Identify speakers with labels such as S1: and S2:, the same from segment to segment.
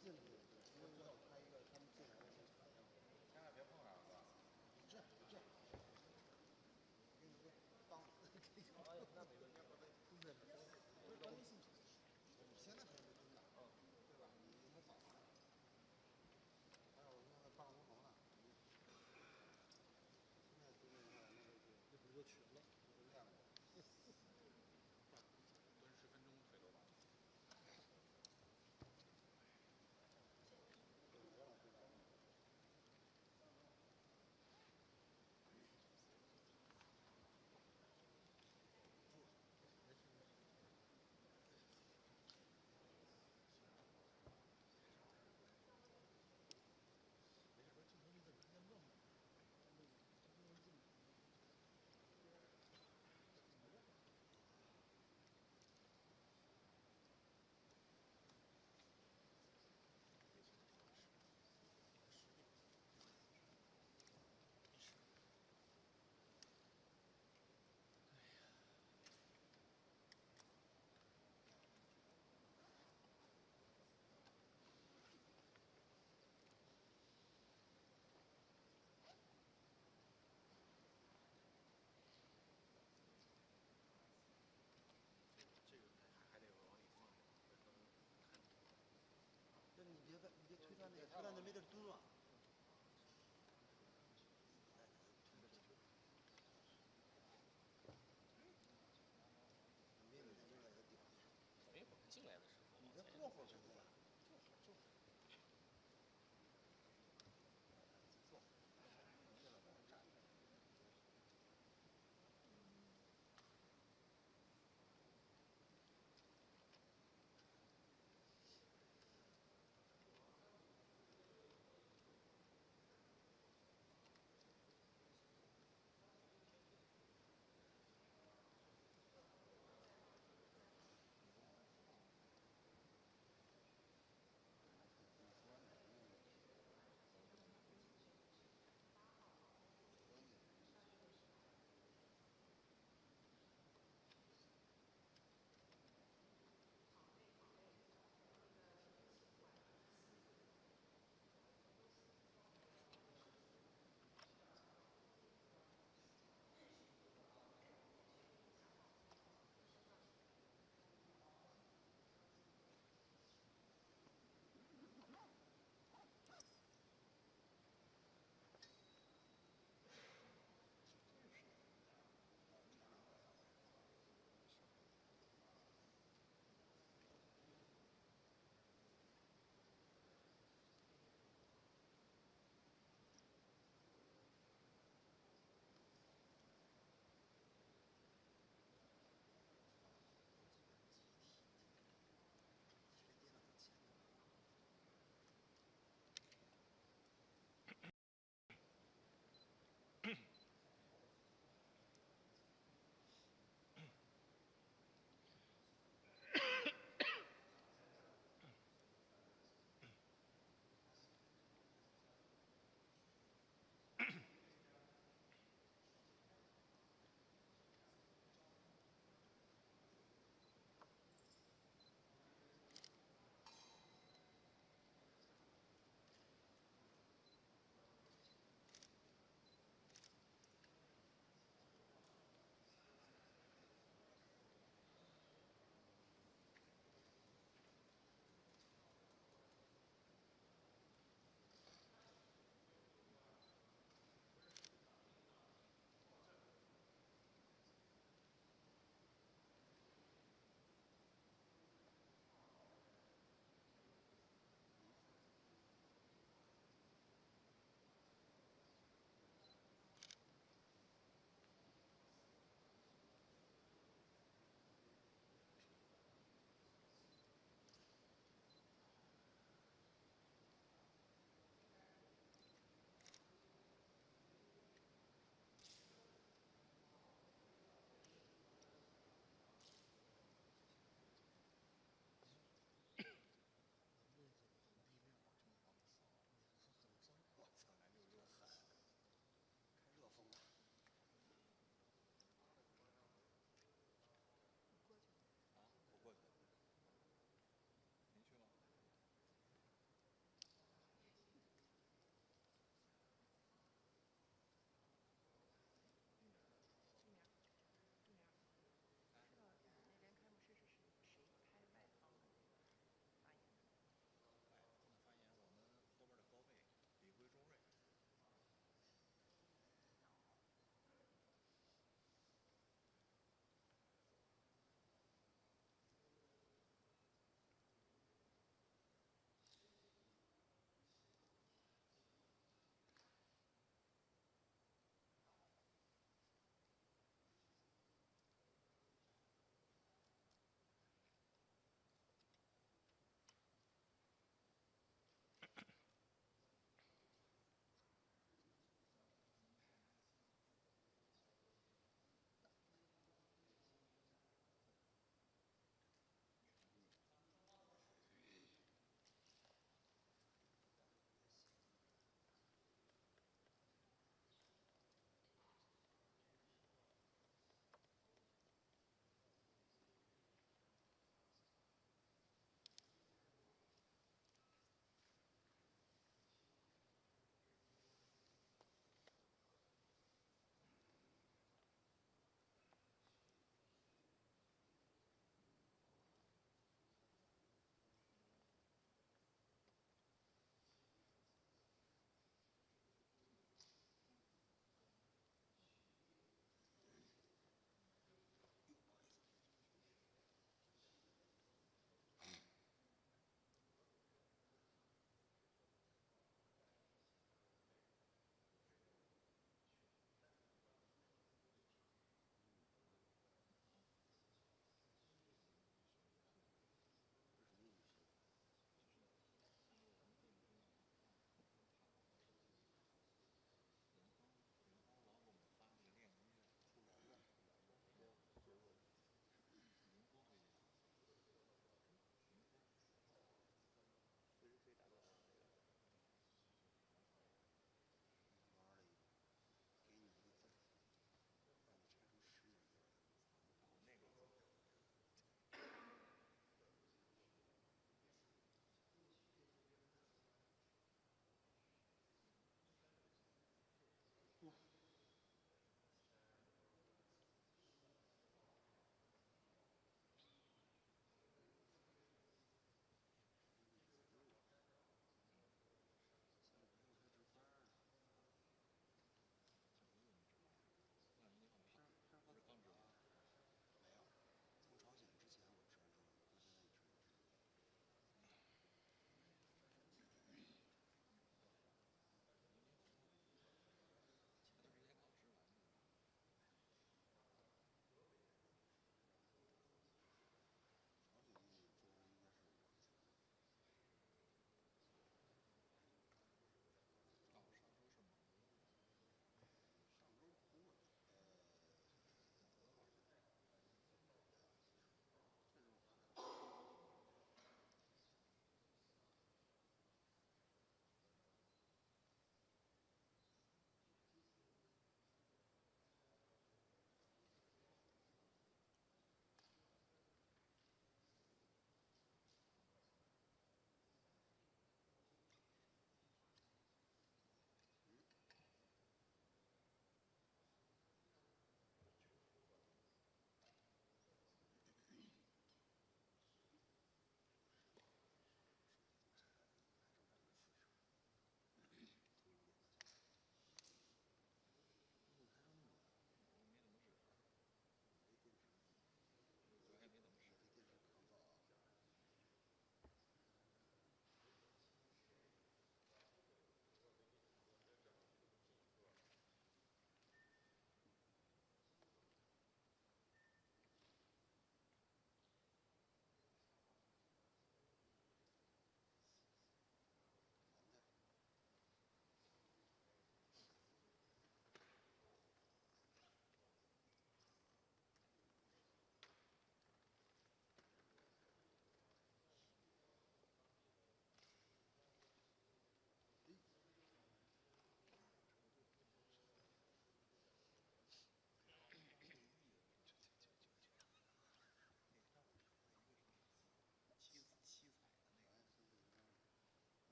S1: 进去，我知道开一个他们进来的现场。
S2: 千万别碰上，是吧？
S1: 这，给你个棒子，
S3: 哎呀，那没问题。
S1: 不是关键性你现在可能真的，对吧？你模仿。还有那个棒无头呢，现在就那个那不就瘸了，就练过。
S2: 蹲10分钟腿都完了。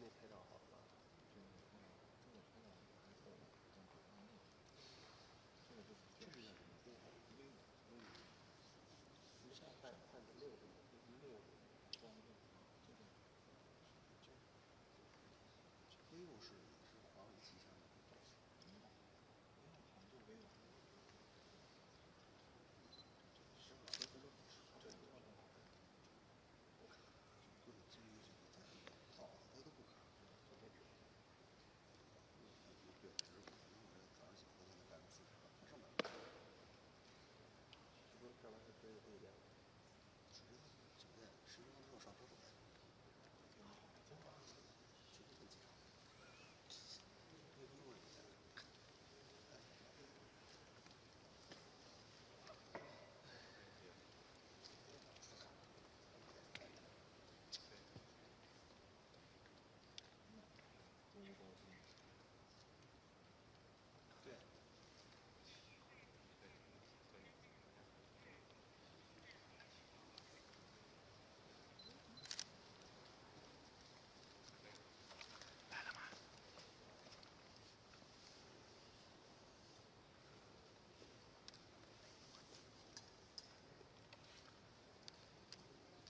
S3: 没拍照好吧？
S1: 这是叫什么？
S3: 换成6光
S1: vivo 是华为旗下的。对，这个游戏在它都不卡。对，只是我早上起来都能40%，它上面。
S3: 是不是上面是追的不一样？10
S1: 分钟之后上车手呗。绝对会机场。微波一下。对。来了吗？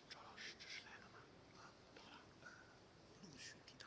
S1: 赵老师，这是来了吗？啊，到了。陆续抵达。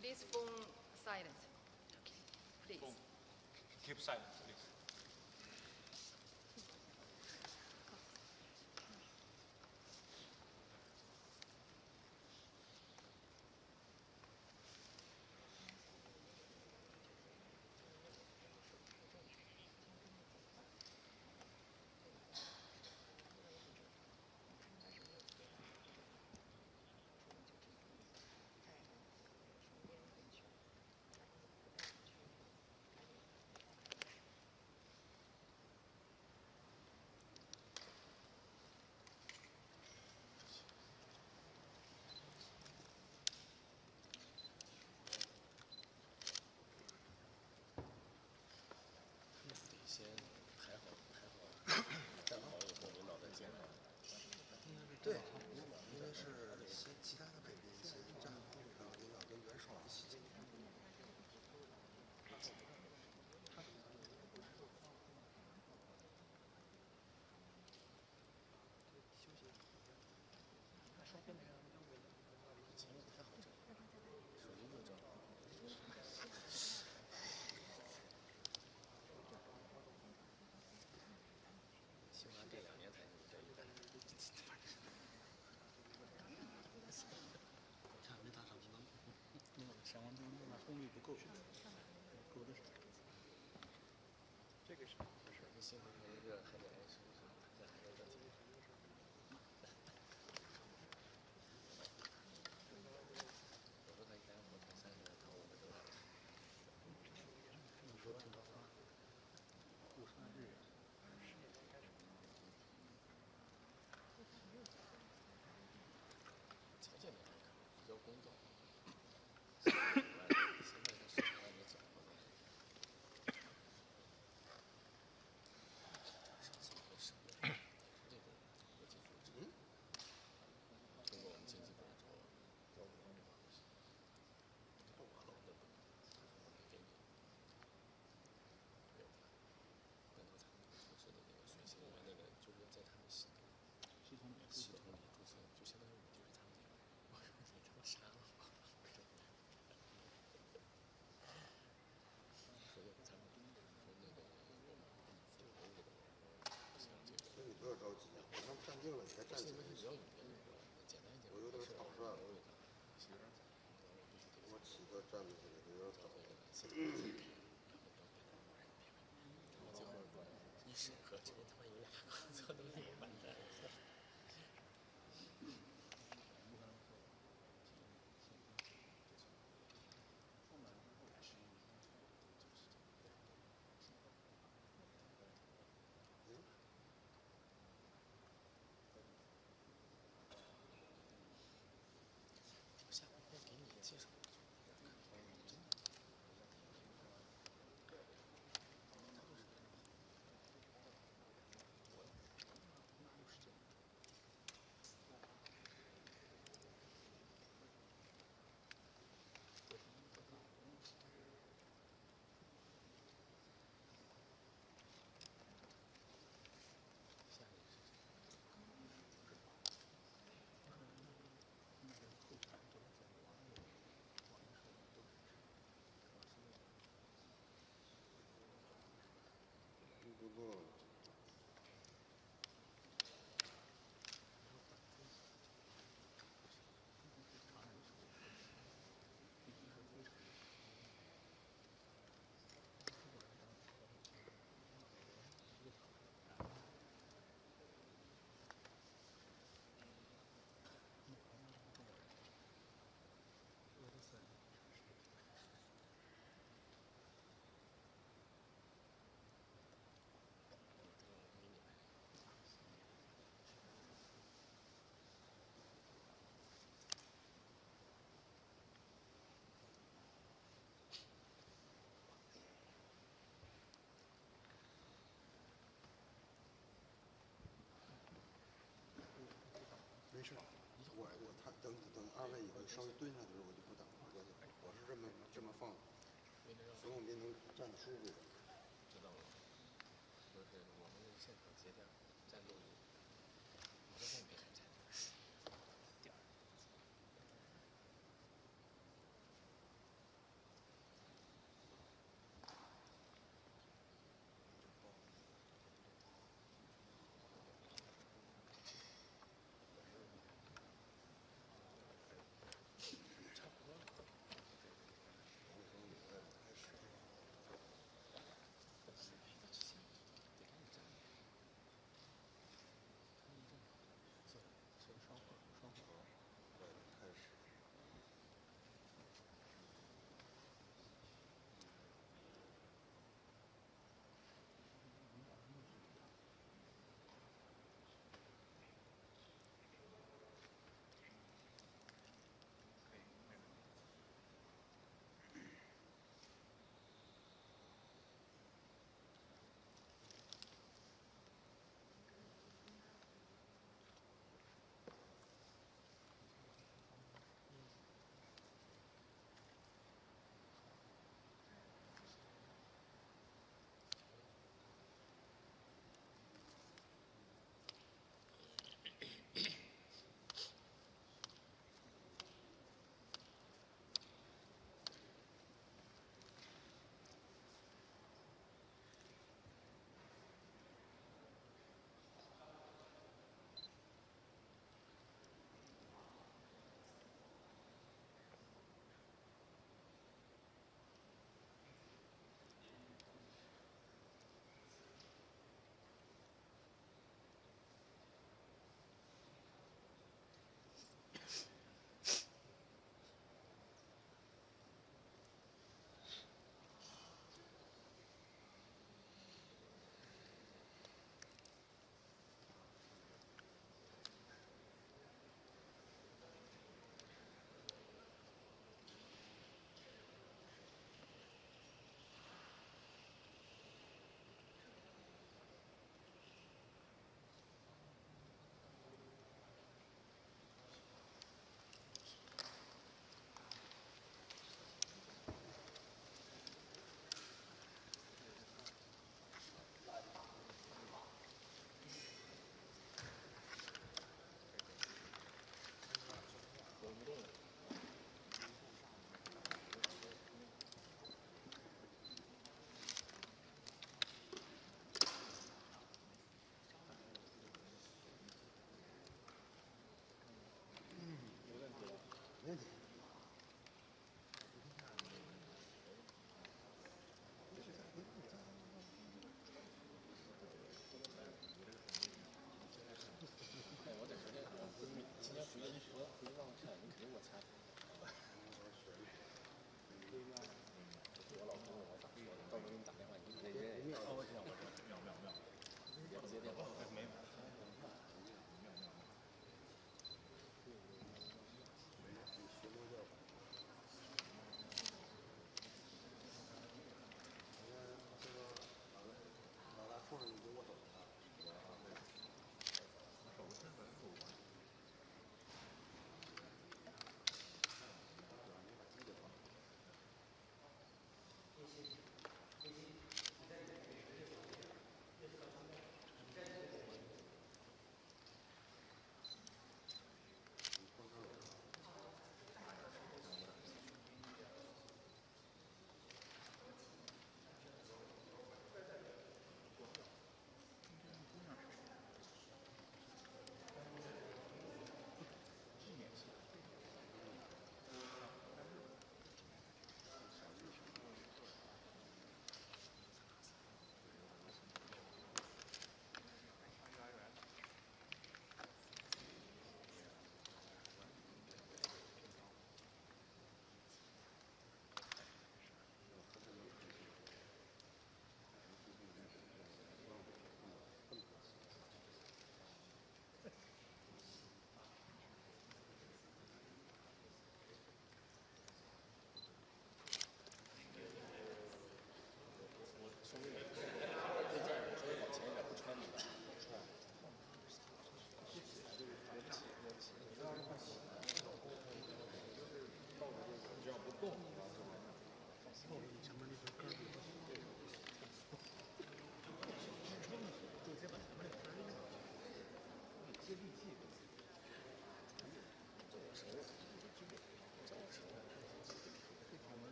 S4: Please phone silent. Please.
S2: Keep silent, please.
S3: 先排好，站好以后领导再见。
S1: 对，因为是其他的北边先站好，然后领导跟元首一起进。
S3: 起码这2年才能这一代。
S1: 看没打赏不能。
S5: 没有闪光灯那功率不够，够的是。
S3: 这个是不是？这幸亏没一个还得挨收拾，这还能赚钱。工作。现在它市场外面走过来，上次我们审过，也是这种国际组织，通过我们经济部之后，这个瓦楼的我们给你没有办法，但是他们组织的那个学习里面那个就是在他们系统里注册，就相当于你就是他们那个，我说你他妈杀了我！说的咱们说那个我们给你付投入的，像这个。
S1: 所以你不要着急啊，我他们站定了，你还站起来。
S3: 现在你要有别的过来，简单一点。
S1: 我有点草率了，
S3: 我必须得
S1: 我起个站的这个有点早。
S3: 最后一审核，这他妈有俩工作都没有完蛋。我下回会给你介绍。
S1: 不过。没事，他等二位以后稍微蹲下的时候我就不等了，我是这么放的，所以我们也能站得舒服。
S3: 知道了，就是我们是现场结账，站录音，我在后面还站着。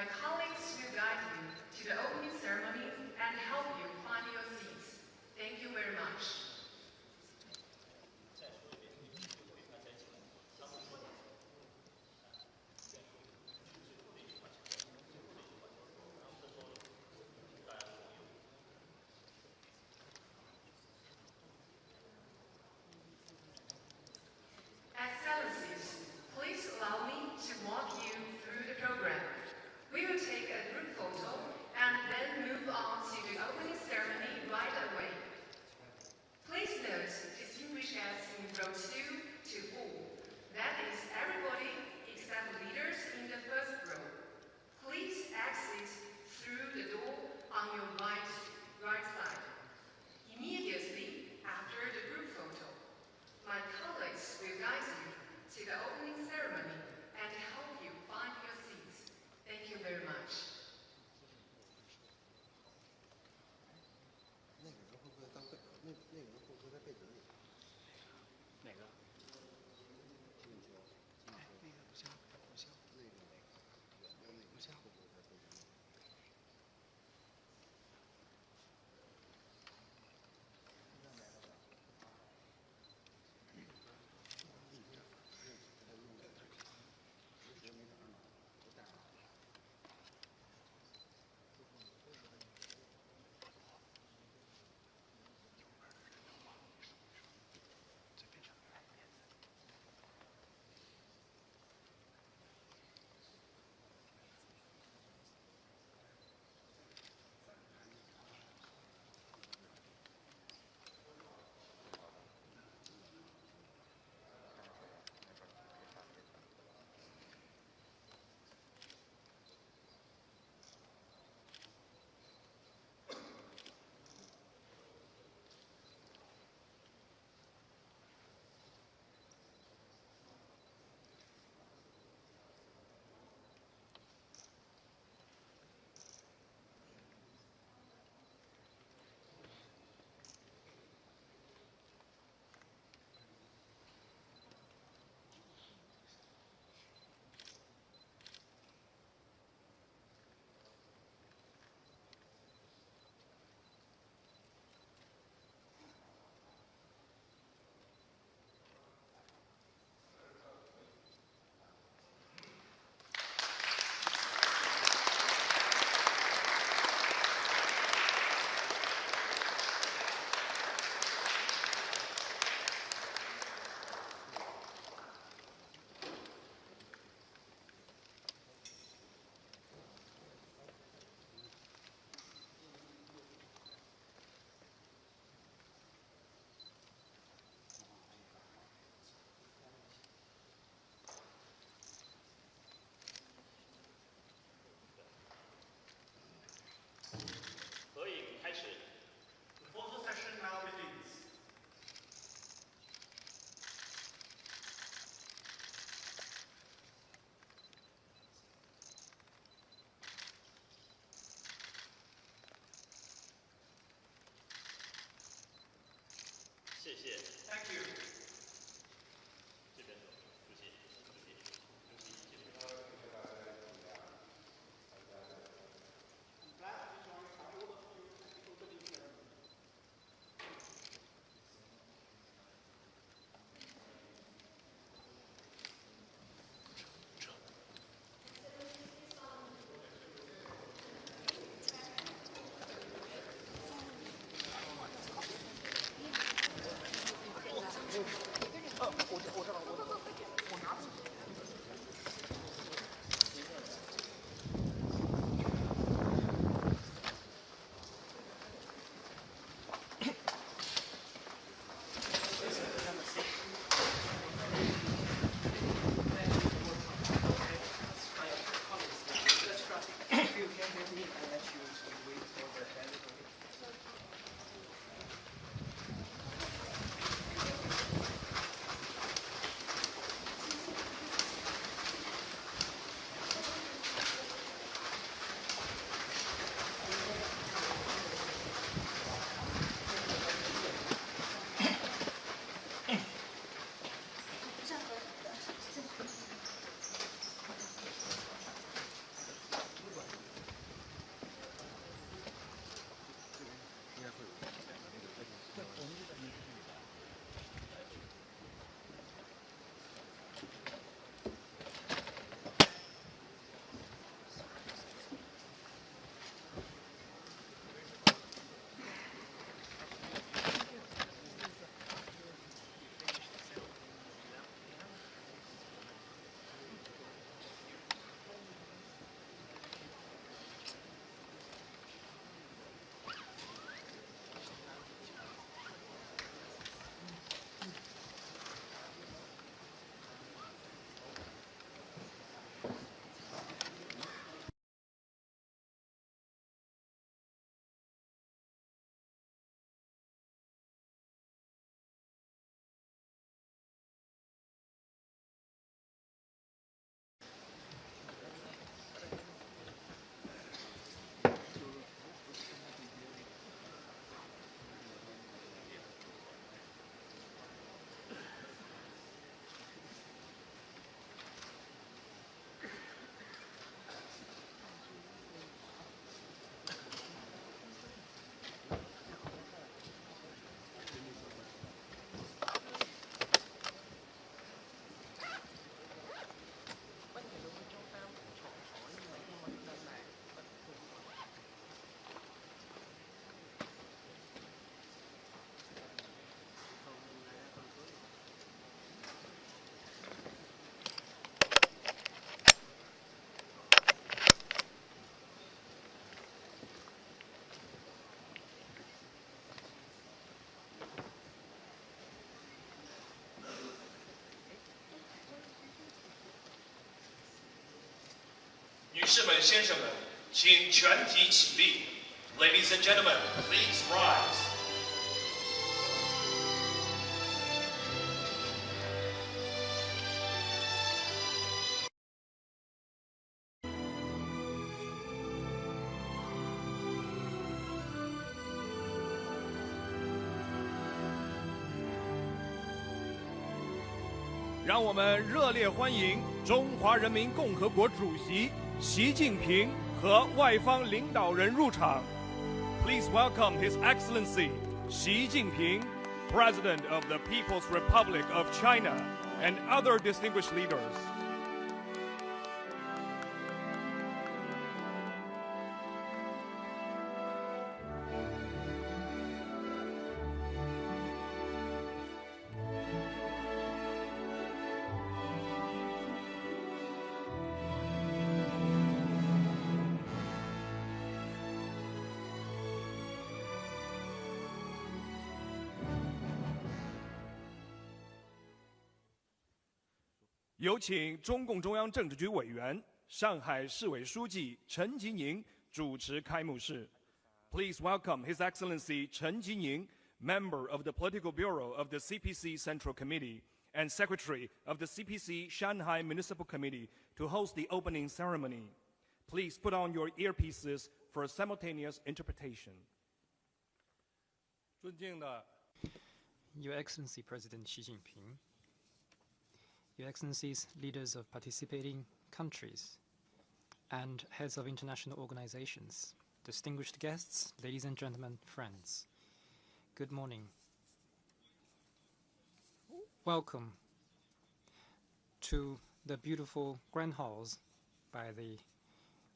S6: My colleagues will guide you to the opening ceremony and help you find your seats. Thank you very much. Excellencies, please allow me to walk you through the program. We will take a group photo and then move on to the opening ceremony right away. Please note, distinguished guests in row 2 to 4. That is everybody except leaders in the first row. Please exit through the door on your right side. Immediately after the group photo, my colleagues will guide you to the opening ceremony and help you find your seats. Thank you very much.
S1: 那个人会不会当背？那个人会不会在背景里？
S5: 哪个？
S1: 进球，
S5: 哎，那个不像，不像。
S1: 那个远的那个不像会不会在背景里？
S7: 合影开始。The photo session now begins. 谢谢。Thank you. 这边走，主席，主席，主席，这边。
S1: 嗯。
S8: 士们、先生们，请全体起立。Ladies and gentlemen, please rise.
S9: 让我们热烈欢迎中华人民共和国主席习近平和外方领导人入场。Please welcome His Excellency Xi Jinping, President of the People's Republic of China, and other distinguished leaders. 有请中共中央政治局委员、上海市委书记陈吉宁主持开幕式。Please welcome His Excellency Chen Jining, member of the Political Bureau of the CPC Central Committee and Secretary of the CPC Shanghai Municipal Committee, to host the opening ceremony. Please put on your earpieces for a simultaneous interpretation.
S5: 尊敬的
S10: Your Excellency President Xi Jinping, Your Excellencies, leaders of participating countries, and heads of international organizations, distinguished guests, ladies and gentlemen, friends, good morning. Welcome to the beautiful Grand Halls by the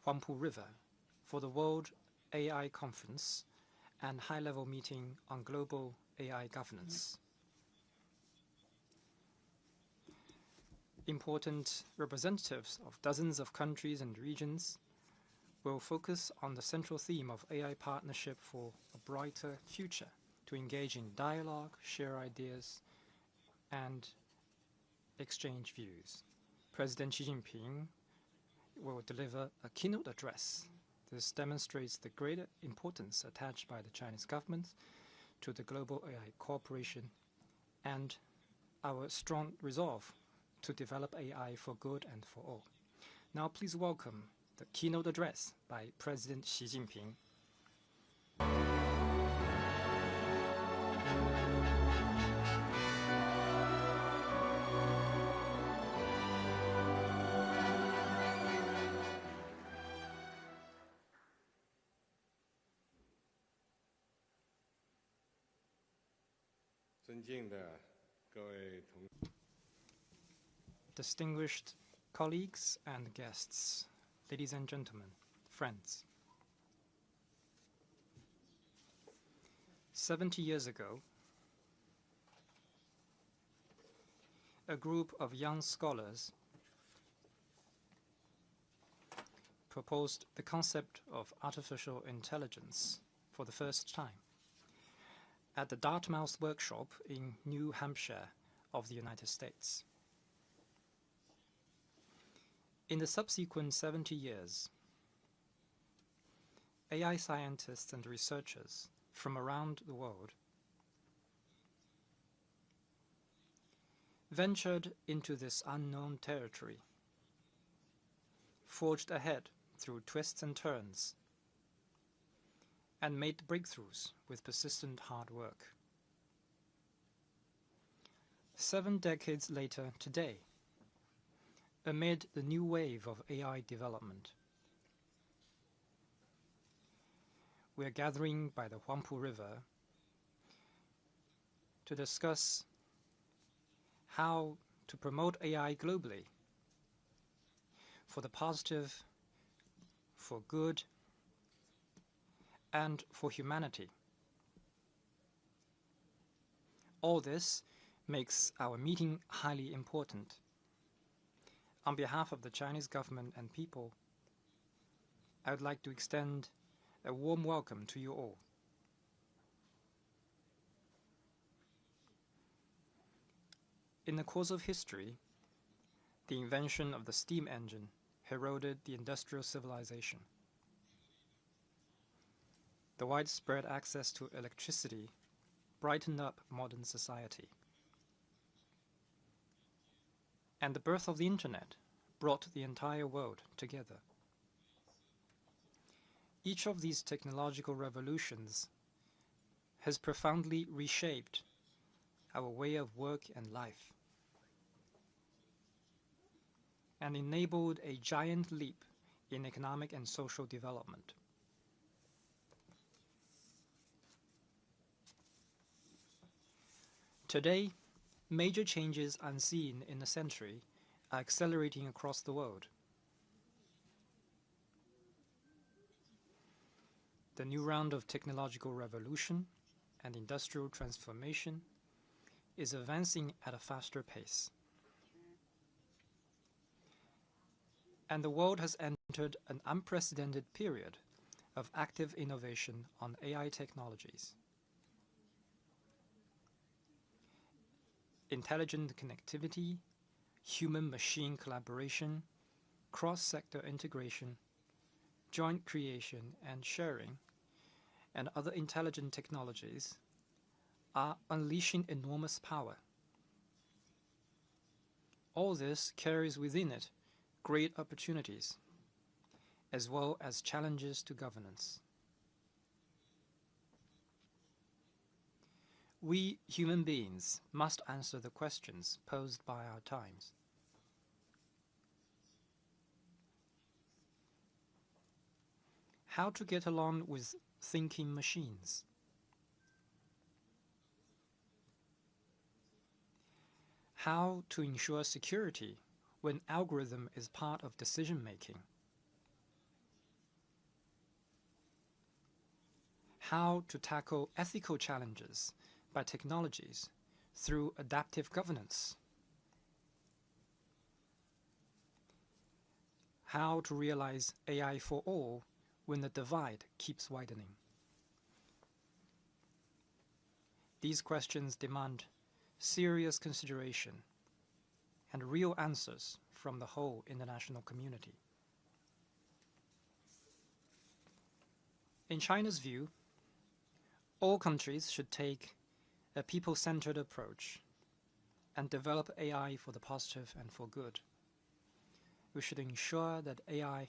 S10: Huangpu River for the World AI Conference and high-level meeting on global AI governance. Important representatives of dozens of countries and regions will focus on the central theme of AI partnership for a brighter future, to engage in dialogue, share ideas, and exchange views. President Xi Jinping will deliver a keynote address. This demonstrates the greater importance attached by the Chinese government to the global AI cooperation and our strong resolve to develop AI for good and for all. Now please welcome the keynote address by President Xi Jinping. Distinguished colleagues and guests, ladies and gentlemen, friends. 70 years ago, a group of young scholars proposed the concept of artificial intelligence for the first time at the Dartmouth workshop in New Hampshire of the United States. In the subsequent 70 years, AI scientists and researchers from around the world ventured into this unknown territory, forged ahead through twists and turns, and made breakthroughs with persistent hard work. 7 decades later today, amid the new wave of AI development, we are gathering by the Huangpu River to discuss how to promote AI globally for the positive, for good, and for humanity. All this makes our meeting highly important. On behalf of the Chinese government and people, I would like to extend a warm welcome to you all. In the course of history, the invention of the steam engine heralded the industrial civilization. The widespread access to electricity brightened up modern society. And the birth of the internet brought the entire world together. Each of these technological revolutions has profoundly reshaped our way of work and life, and enabled a giant leap in economic and social development. Today, major changes unseen in a century are accelerating across the world. The new round of technological revolution and industrial transformation is advancing at a faster pace. And the world has entered an unprecedented period of active innovation on AI technologies. Intelligent connectivity, human-machine collaboration, cross-sector integration, joint creation and sharing, and other intelligent technologies are unleashing enormous power. All this carries within it great opportunities, as well as challenges to governance. We human beings must answer the questions posed by our times. How to get along with thinking machines? How to ensure security when algorithm is part of decision-making? How to tackle ethical challenges by technologies through adaptive governance? How to realize AI for all when the divide keeps widening? These questions demand serious consideration and real answers from the whole international community. In China's view, all countries should take a people-centered approach and develop AI for the positive and for good. We should ensure that AI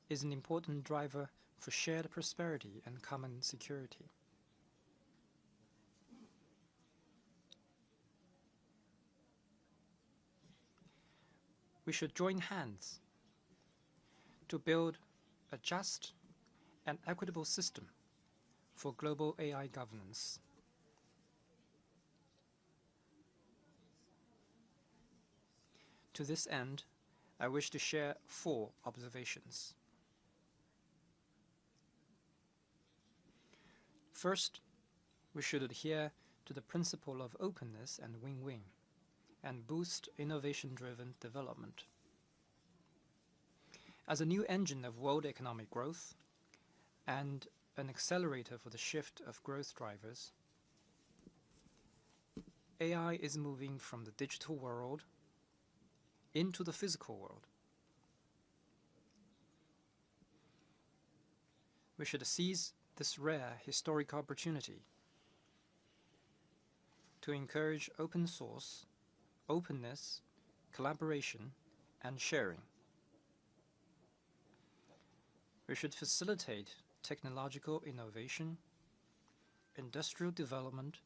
S10: is an important driver for shared prosperity and common security. We should join hands to build a just and equitable system for global AI governance. To this end, I wish to share 4 observations. First, we should adhere to the principle of openness and win-win, and boost innovation-driven development. As a new engine of world economic growth and an accelerator for the shift of growth drivers, AI is moving from the digital world into the physical world. We should seize this rare historic opportunity to encourage open source, openness, collaboration, and sharing. We should facilitate technological innovation, industrial development,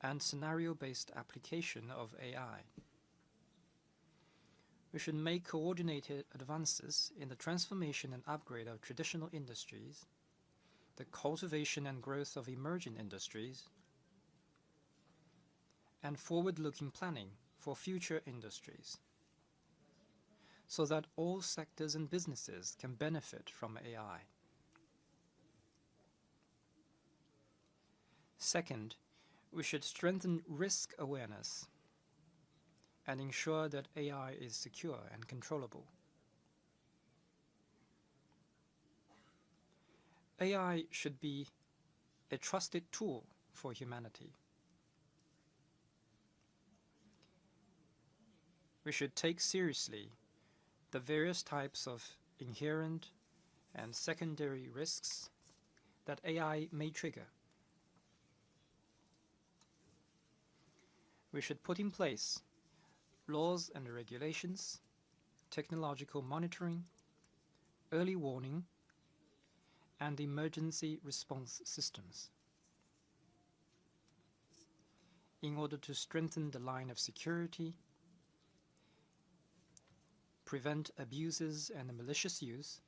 S10: and scenario-based application of AI. We should make coordinated advances in the transformation and upgrade of traditional industries, the cultivation and growth of emerging industries, and forward-looking planning for future industries, so that all sectors and businesses can benefit from AI. Second, we should strengthen risk awareness and ensure that AI is secure and controllable. AI should be a trusted tool for humanity. We should take seriously the various types of inherent and secondary risks that AI may trigger. We should put in place laws and regulations, technological monitoring, early warning, and emergency response systems in order to strengthen the line of security, prevent abuses and malicious use,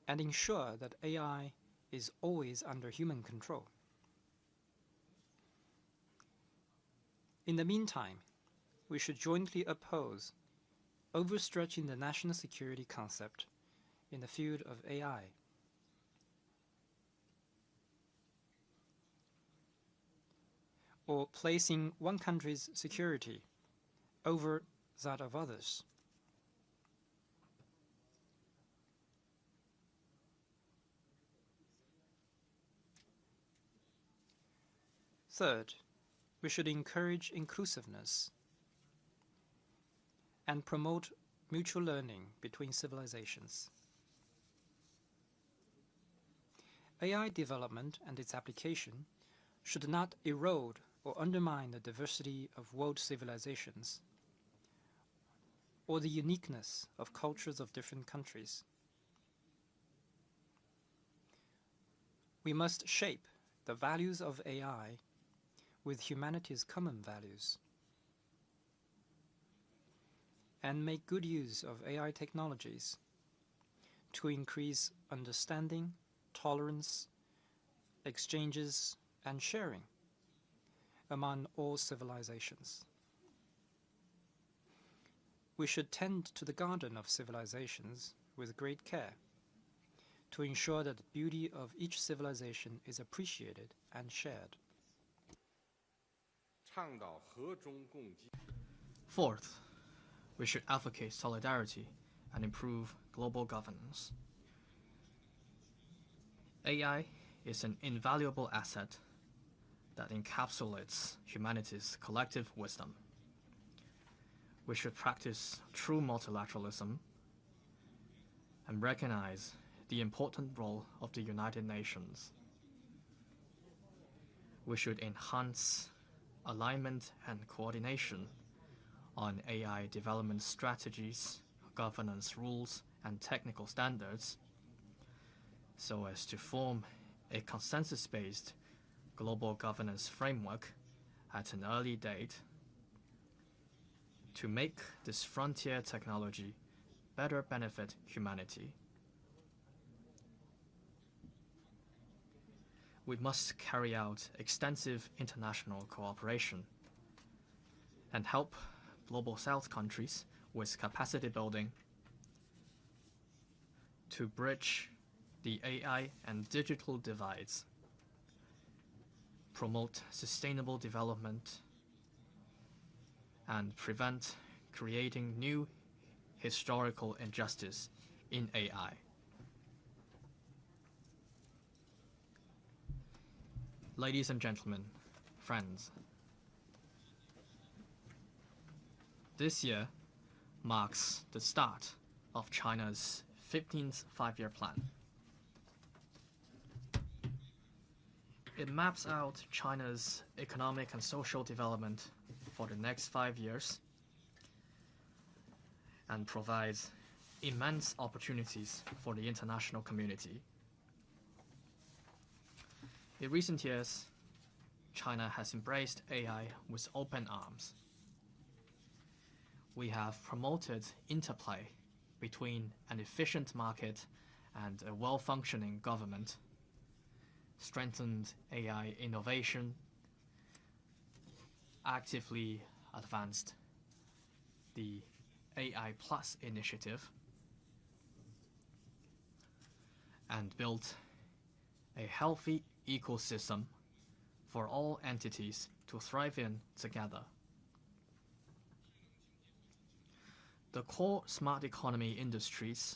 S10: and ensure that AI is always under human control. In the meantime, we should jointly oppose overstretching the national security concept in the field of AI. Or placing one country's security over that of others. Third, we should encourage inclusiveness and promote mutual learning between civilizations. AI development and its application should not erode or undermine the diversity of world civilizations or the uniqueness of cultures of different countries. We must shape the values of AI with humanity's common values and make good use of AI technologies to increase understanding, tolerance, exchanges, and sharing among all civilizations. We should tend to the garden of civilizations with great care to ensure that the beauty of each civilization is appreciated and shared.
S11: Fourth, we should advocate solidarity and improve global governance. AI is an invaluable asset that encapsulates humanity's collective wisdom. We should practice true multilateralism and recognize the important role of the United Nations. We should enhance alignment and coordination on AI development strategies, governance rules, and technical standards so as to form a consensus-based global governance framework at an early date to make this frontier technology better benefit humanity. We must carry out extensive international cooperation and help Global South countries with capacity building to bridge the AI and digital divides, promote sustainable development, and prevent creating new historical injustice in AI. Ladies and gentlemen, friends, this year marks the start of China's 15th five-year plan. It maps out China's economic and social development for the next 5 years and provides immense opportunities for the international community. In recent years, China has embraced AI with open arms. We have promoted interplay between an efficient market and a well-functioning government, strengthened AI innovation, actively advanced the AI Plus initiative, and built a healthy ecosystem for all entities to thrive in together. The core smart economy industries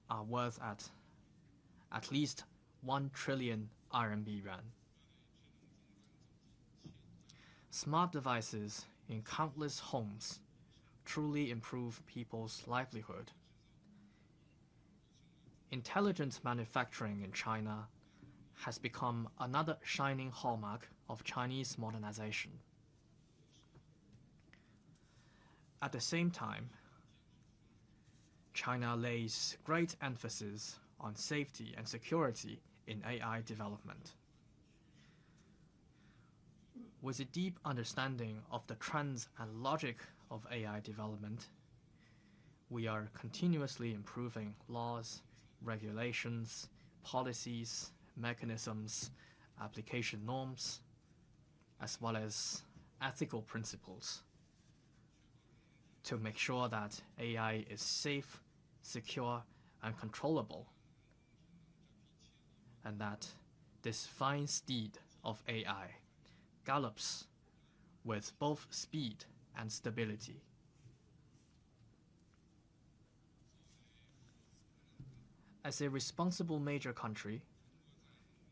S11: are worth at least 1 trillion RMB yuan. Smart devices in countless homes truly improve people's livelihood. Intelligent manufacturing in China has become another shining hallmark of Chinese modernization. At the same time, China lays great emphasis on safety and security in AI development. With a deep understanding of the trends and logic of AI development, we are continuously improving laws, regulations, policies, mechanisms, application norms, as well as ethical principles to make sure that AI is safe, secure, and controllable, and that this fine steed of AI gallops with both speed and stability. As a responsible major country,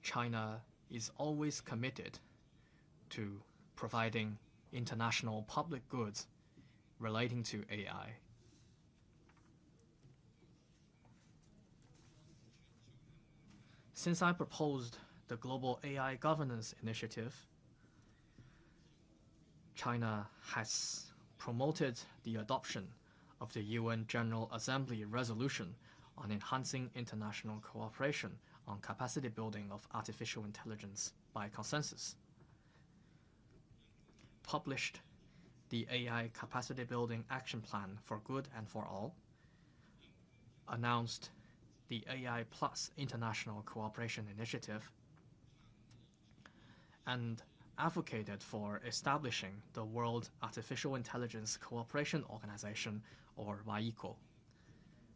S11: China is always committed to providing international public goods relating to AI. Since I proposed the Global AI Governance Initiative, China has promoted the adoption of the UN General Assembly resolution on enhancing international cooperation on capacity building of artificial intelligence by consensus, published the AI Capacity Building Action Plan for Good and for All, announced the AI Plus International Cooperation Initiative, and advocated for establishing the World Artificial Intelligence Cooperation Organization, or WAIC.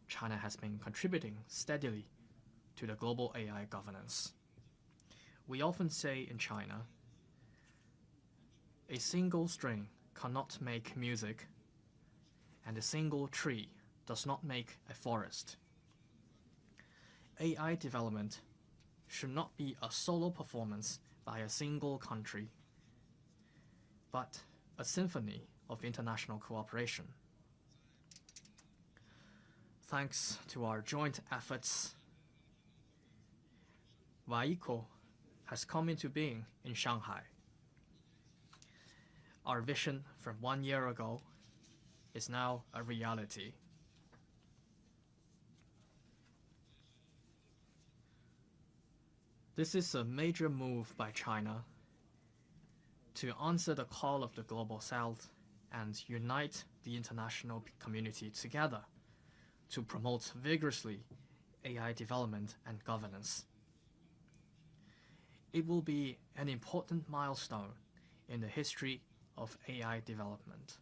S11: China has been contributing steadily to the global AI governance. We often say in China, a single string cannot make music, and a single tree does not make a forest. AI development should not be a solo performance by a single country, but a symphony of international cooperation. Thanks to our joint efforts, WAIC has come into being in Shanghai. Our vision from 1 year ago is now a reality. This is a major move by China to answer the call of the Global South and unite the international community together to promote vigorously AI development and governance. It will be an important milestone in the history of AI development.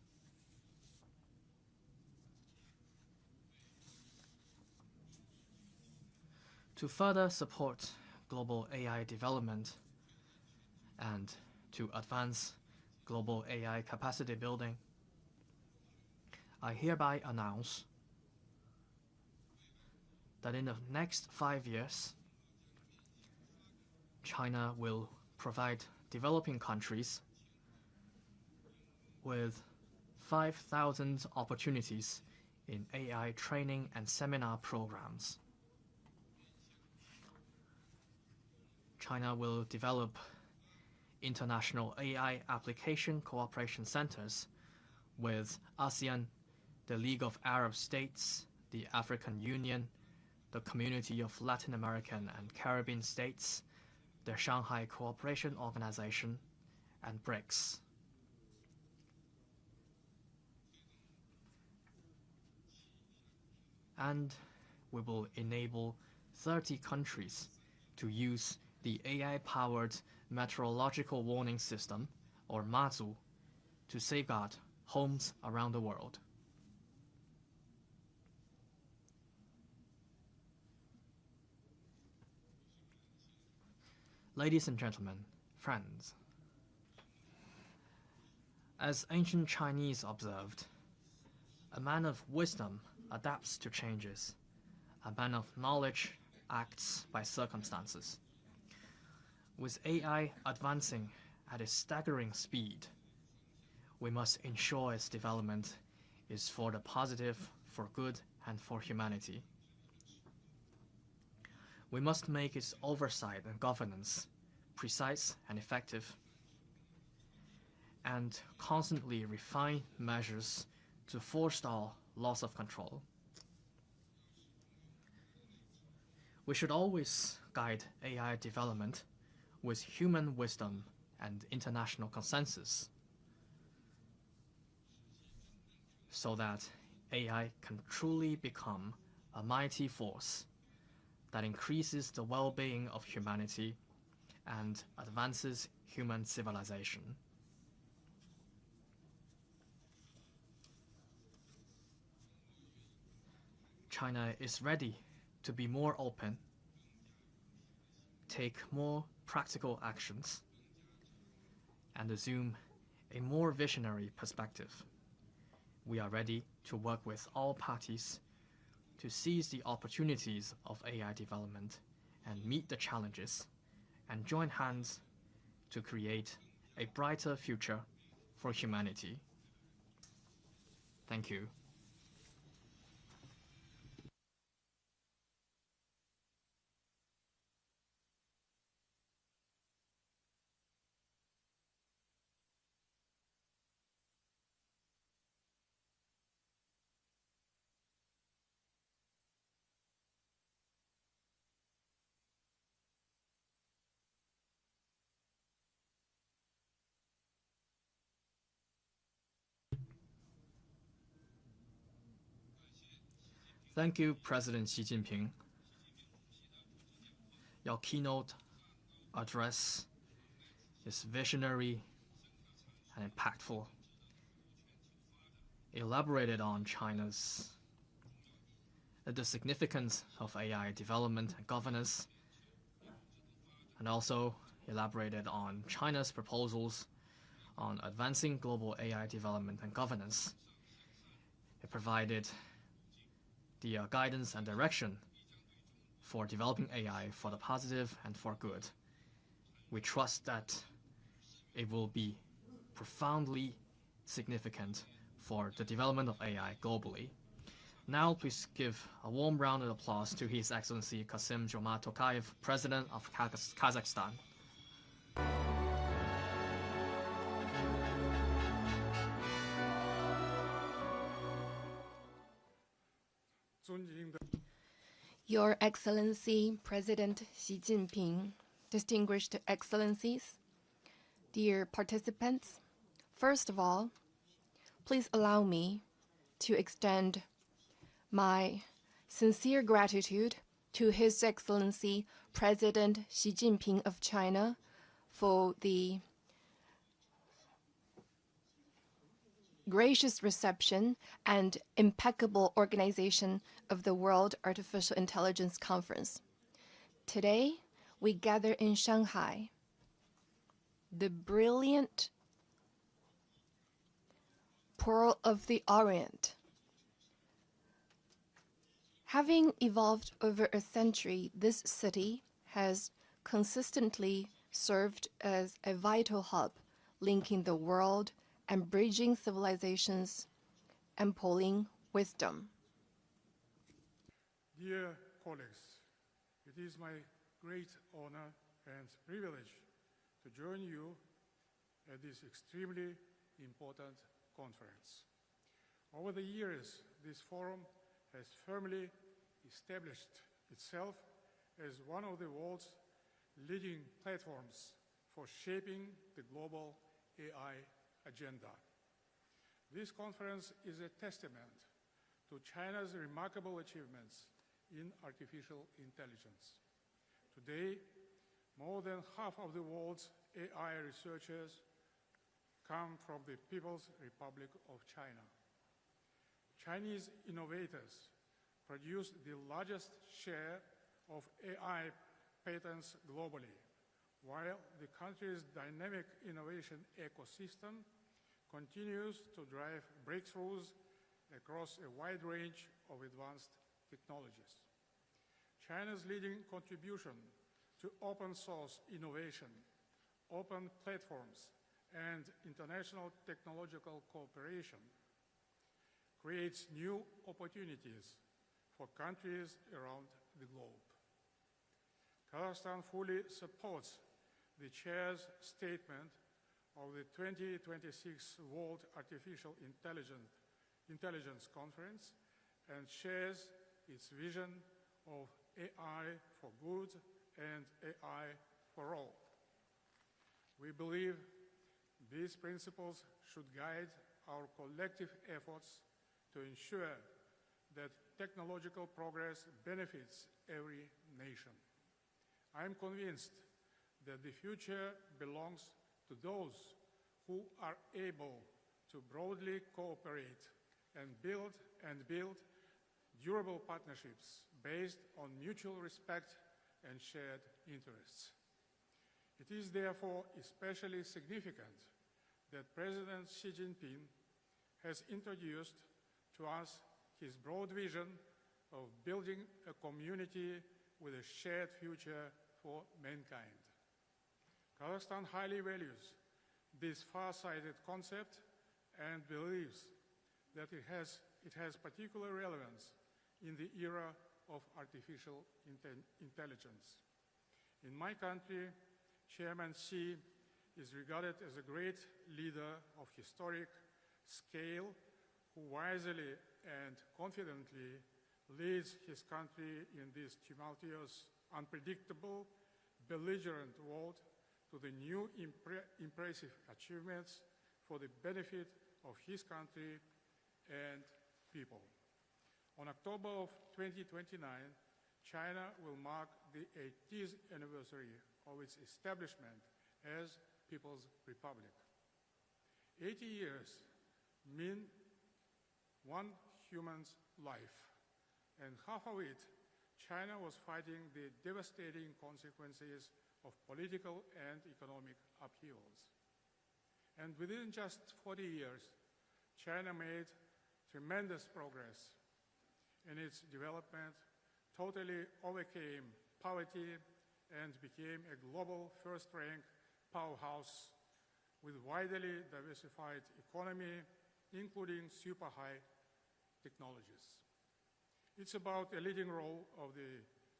S11: To further support global AI development and to advance global AI capacity building, I hereby announce that in the next 5 years, China will provide developing countries with 5,000 opportunities in AI training and seminar programs. China will develop international AI application cooperation centers with ASEAN, the League of Arab States, the African Union, the Community of Latin American and Caribbean States, the Shanghai Cooperation Organization, and BRICS. And we will enable 30 countries to use the AI-powered meteorological warning system, or MAZU, to safeguard homes around the world. Ladies and gentlemen, friends, as ancient Chinese observed, a man of wisdom adapts to changes. A man of knowledge acts by circumstances. With AI advancing at a staggering speed, we must ensure its development is for the positive, for good, and for humanity. We must make its oversight and governance precise and effective, and constantly refine measures to forestall loss of control. We should always guide AI development with human wisdom and international consensus, so that AI can truly become a mighty force that increases the well-being of humanity and advances human civilization. China is ready to be more open, take more practical actions, and assume a more visionary perspective. We are ready to work with all parties to seize the opportunities of AI development and meet the challenges, and join hands to create a brighter future for humanity. Thank you. Thank you, President Xi Jinping. Your keynote address is visionary and impactful, elaborated on the significance of AI development and governance, and also elaborated on China's proposals on advancing global AI development and governance. It provided the guidance and direction for developing AI for the positive and for good. We trust that it will be profoundly significant for the development of AI globally. Now please give a warm round of applause to His Excellency Kassym-Jomart Tokayev, President of Kazakhstan.
S12: Your Excellency President Xi Jinping, distinguished excellencies, dear participants, first of all, please allow me to extend my sincere gratitude to His Excellency President Xi Jinping of China for the gracious reception and impeccable organization of the World Artificial Intelligence Conference. Today, we gather in Shanghai, the brilliant Pearl of the Orient. Having evolved over a century, this city has consistently served as a vital hub, linking the world and bridging civilizations and pooling wisdom.
S13: Dear colleagues, it is my great honor and privilege to join you at this extremely important conference. Over the years, this forum has firmly established itself as one of the world's leading platforms for shaping the global AI agenda. This conference is a testament to China's remarkable achievements in artificial intelligence. Today, more than half of the world's AI researchers come from the People's Republic of China. Chinese innovators produce the largest share of AI patents globally, while the country's dynamic innovation ecosystem continues to drive breakthroughs across a wide range of advanced technologies. China's leading contribution to open source innovation, open platforms, and international technological cooperation creates new opportunities for countries around the globe. Kazakhstan fully supports the Chair's statement of the 2026 World Artificial Intelligence Conference and shares its vision of AI for good and AI for all. We believe these principles should guide our collective efforts to ensure that technological progress benefits every nation. I am convinced that the future belongs to those who are able to broadly cooperate and build durable partnerships based on mutual respect and shared interests. It is therefore especially significant that President Xi Jinping has introduced to us his broad vision of building a community with a shared future for mankind. Kazakhstan highly values this far-sighted concept and believes that it has particular relevance in the era of artificial intelligence. In my country, Chairman Xi is regarded as a great leader of historic scale who wisely and confidently leads his country in this tumultuous, unpredictable, belligerent world to the new impressive achievements for the benefit of his country and people. On October of 2029, China will mark the 80th anniversary of its establishment as People's Republic. 80 years mean one human's life, and half of it, China was fighting the devastating consequences of political and economic upheavals. And within just 40 years, China made tremendous progress in its development, totally overcame poverty, and became a global first-rank powerhouse with widely diversified economy, including super-high technologies. It's about a leading role of the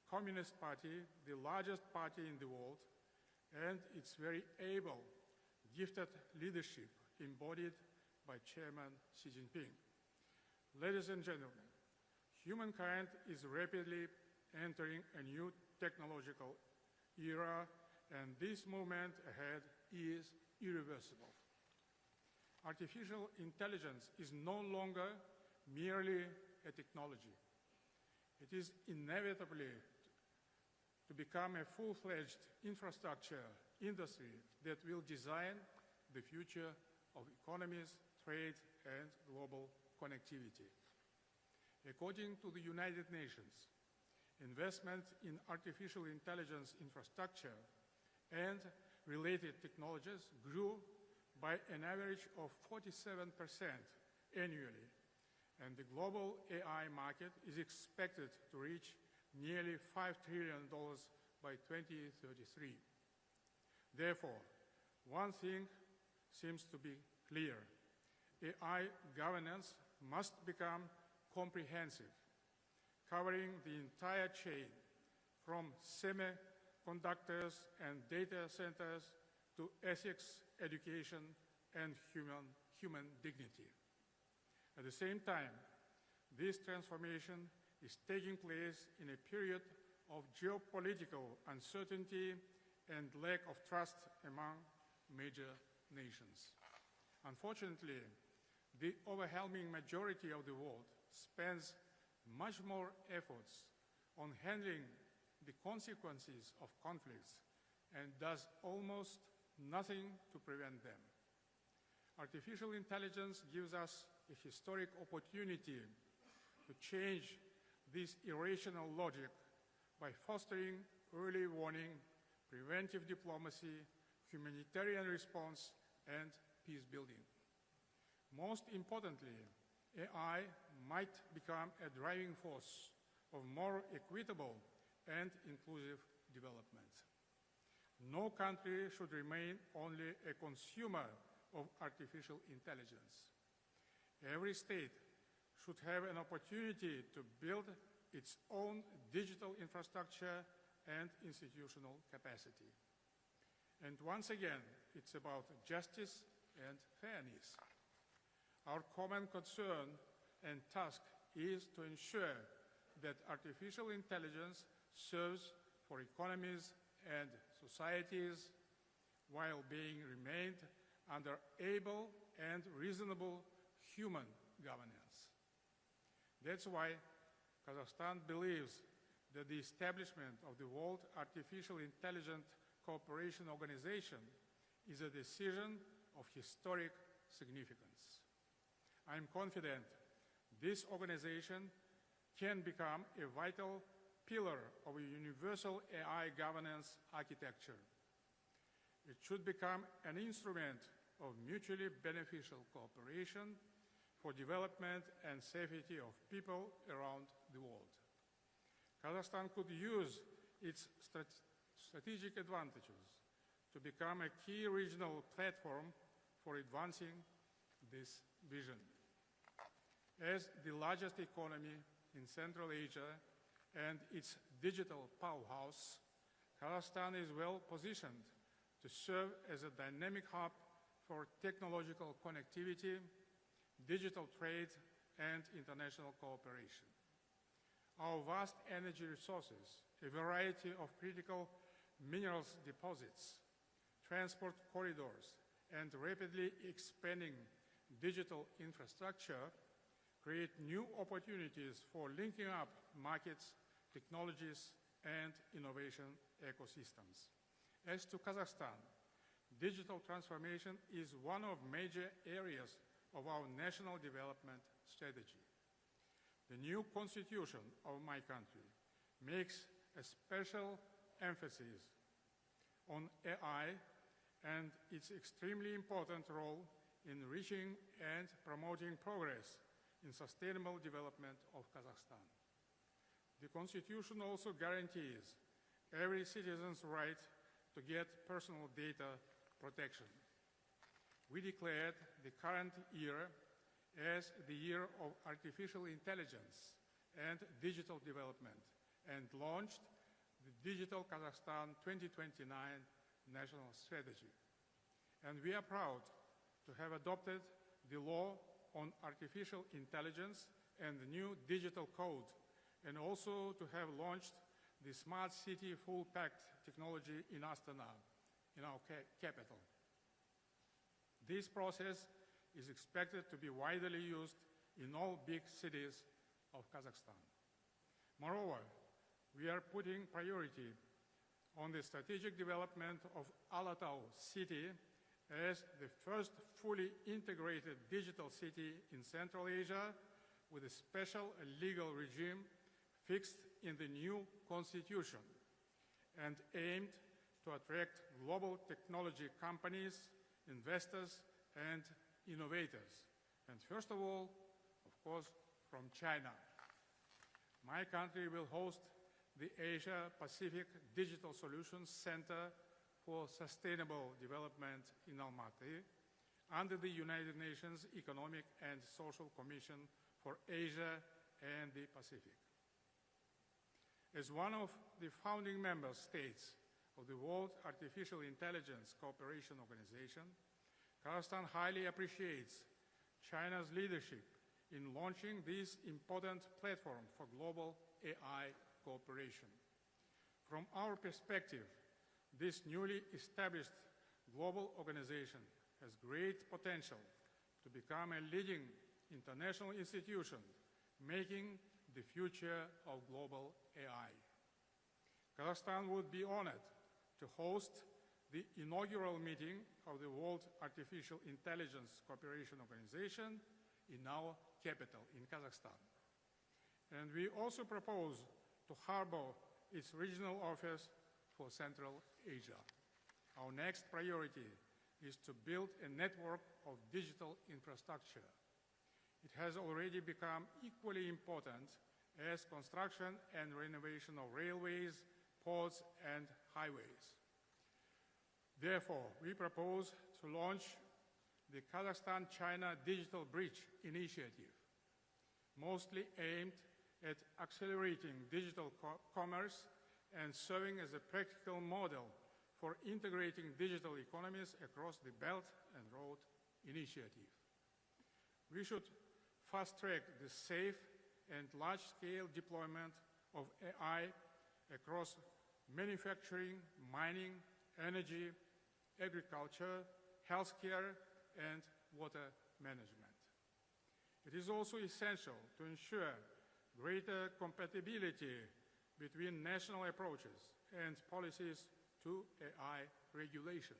S13: Communist Party, the largest party in the world, and its very able, gifted leadership embodied by Chairman Xi Jinping. Ladies and gentlemen, humankind is rapidly entering a new technological era, and this movement ahead is irreversible. Artificial intelligence is no longer merely a technology. It is inevitably to become a full-fledged infrastructure industry that will design the future of economies, trade, and global connectivity. According to the United Nations, investment in artificial intelligence infrastructure and related technologies grew by an average of 47% annually, and the global AI market is expected to reach nearly $5 trillion by 2033. Therefore, one thing seems to be clear. AI governance must become comprehensive, covering the entire chain from semiconductors and data centers to ethics, education, and human dignity. At the same time, this transformation is taking place in a period of geopolitical uncertainty and lack of trust among major nations. Unfortunately, the overwhelming majority of the world spends much more efforts on handling the consequences of conflicts and does almost nothing to prevent them. Artificial intelligence gives us a historic opportunity to change this irrational logic by fostering early warning, preventive diplomacy, humanitarian response, and peace building. Most importantly, AI might become a driving force of more equitable and inclusive development. No country should remain only a consumer of artificial intelligence. Every state should have an opportunity to build its own digital infrastructure and institutional capacity. And once again, it's about justice and fairness. Our common concern and task is to ensure that artificial intelligence serves for economies and societies while being remained under able and reasonable human governance. That's why Kazakhstan believes that the establishment of the World Artificial Intelligence Cooperation Organization is a decision of historic significance. I'm confident this organization can become a vital pillar of a universal AI governance architecture. It should become an instrument of mutually beneficial cooperation for development and safety of people around the world. Kazakhstan could use its strategic advantages to become a key regional platform for advancing this vision. As the largest economy in Central Asia and its digital powerhouse, Kazakhstan is well positioned to serve as a dynamic hub for technological connectivity, digital trade, and international cooperation. Our vast energy resources, a variety of critical minerals deposits, transport corridors, and rapidly expanding digital infrastructure create new opportunities for linking up markets, technologies, and innovation ecosystems. As to Kazakhstan, digital transformation is one of major areas of our national development strategy. The new constitution of my country makes a special emphasis on AI and its extremely important role in reaching and promoting progress in sustainable development of Kazakhstan. The Constitution also guarantees every citizen's right to get personal data protection. We declared the current year as the year of artificial intelligence and digital development and launched the Digital Kazakhstan 2029 national strategy. And we are proud to have adopted the law on artificial intelligence and the new digital code, and also to have launched the Smart City Full Pact technology in Astana, in our capital. This process is expected to be widely used in all big cities of Kazakhstan. Moreover, we are putting priority on the strategic development of Alataw city as the first fully integrated digital city in Central Asia with a special legal regime fixed in the new constitution and aimed to attract global technology companies, investors, and innovators. And first of all, of course, from China. My country will host the Asia-Pacific Digital Solutions Center for Sustainable Development in Almaty under the United Nations Economic and Social Commission for Asia and the Pacific. As one of the founding member states of the World Artificial Intelligence Cooperation Organization, Kazakhstan highly appreciates China's leadership in launching this important platform for global AI cooperation. From our perspective, this newly established global organization has great potential to become a leading international institution, making the future of global AI. Kazakhstan would be honored to host the inaugural meeting of the World Artificial Intelligence Cooperation Organization in our capital, in Kazakhstan. And we also propose to harbor its regional office for Central Asia. Our next priority is to build a network of digital infrastructure. It has already become equally important as construction and renovation of railways, ports, and highways. Therefore, we propose to launch the Kazakhstan-China Digital Bridge Initiative. mostly aimed at accelerating digital commerce and serving as a practical model for integrating digital economies across the Belt and Road Initiative. We should fast-track the safe and large-scale deployment of AI across manufacturing, mining, energy, agriculture, healthcare, and water management. It is also essential to ensure greater compatibility between national approaches and policies to AI regulation.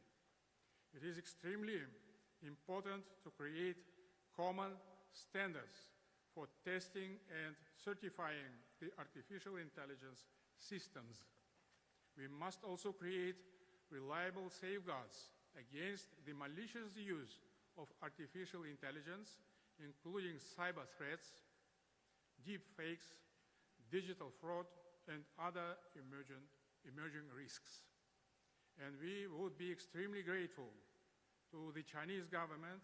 S13: It is extremely important to create common standards for testing and certifying the artificial intelligence systems. We must also create reliable safeguards against the malicious use of artificial intelligence, including cyber threats, deep fakes, digital fraud, and other emerging risks. And we would be extremely grateful to the Chinese government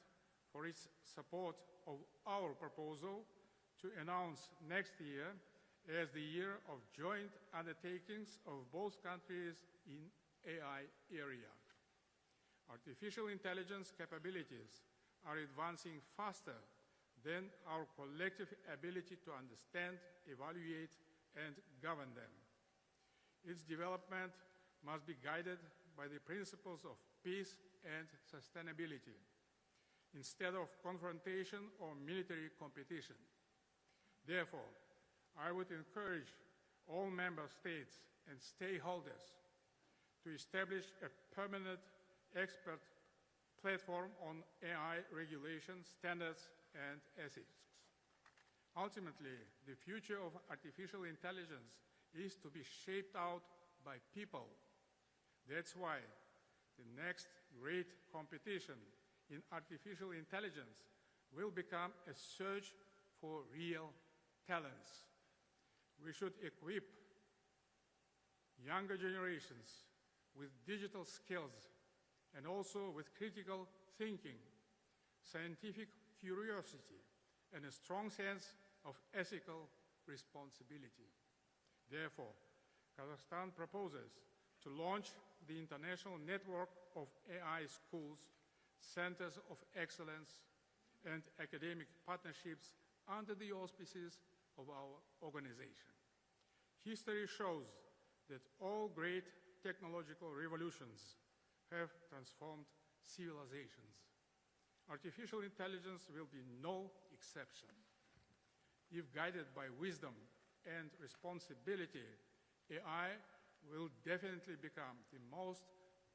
S13: for its support of our proposal to announce next year as the year of joint undertakings of both countries in AI area. Artificial intelligence capabilities are advancing faster than our collective ability to understand, evaluate, and govern them. Its development must be guided by the principles of peace and sustainability, instead of confrontation or military competition. Therefore, I would encourage all member states and stakeholders to establish a permanent expert platform on AI regulation, standards, and ethics. Ultimately, the future of artificial intelligence is to be shaped out by people. That's why the next great competition in artificial intelligence will become a search for real talents. We should equip younger generations with digital skills and also with critical thinking, scientific curiosity, and a strong sense of ethical responsibility. Therefore, Kazakhstan proposes to launch the international network of AI schools, centers of excellence, and academic partnerships under the auspices of our organization. History shows that all great technological revolutions have transformed civilizations. Artificial intelligence will be no exception. If guided by wisdom and responsibility, AI will definitely become the most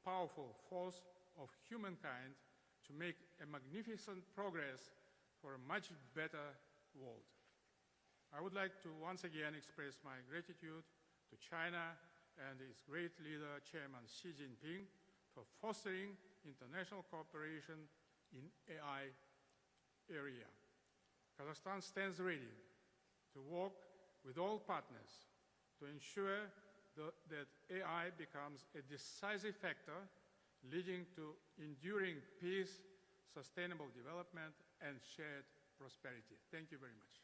S13: powerful force of humankind to make a magnificent progress for a much better world. I would like to once again express my gratitude to China and its great leader, Chairman Xi Jinping, for fostering international cooperation in AI area. Kazakhstan stands ready to work with all partners to ensure that AI becomes a decisive factor leading to enduring peace, sustainable development, and shared prosperity. Thank you very much.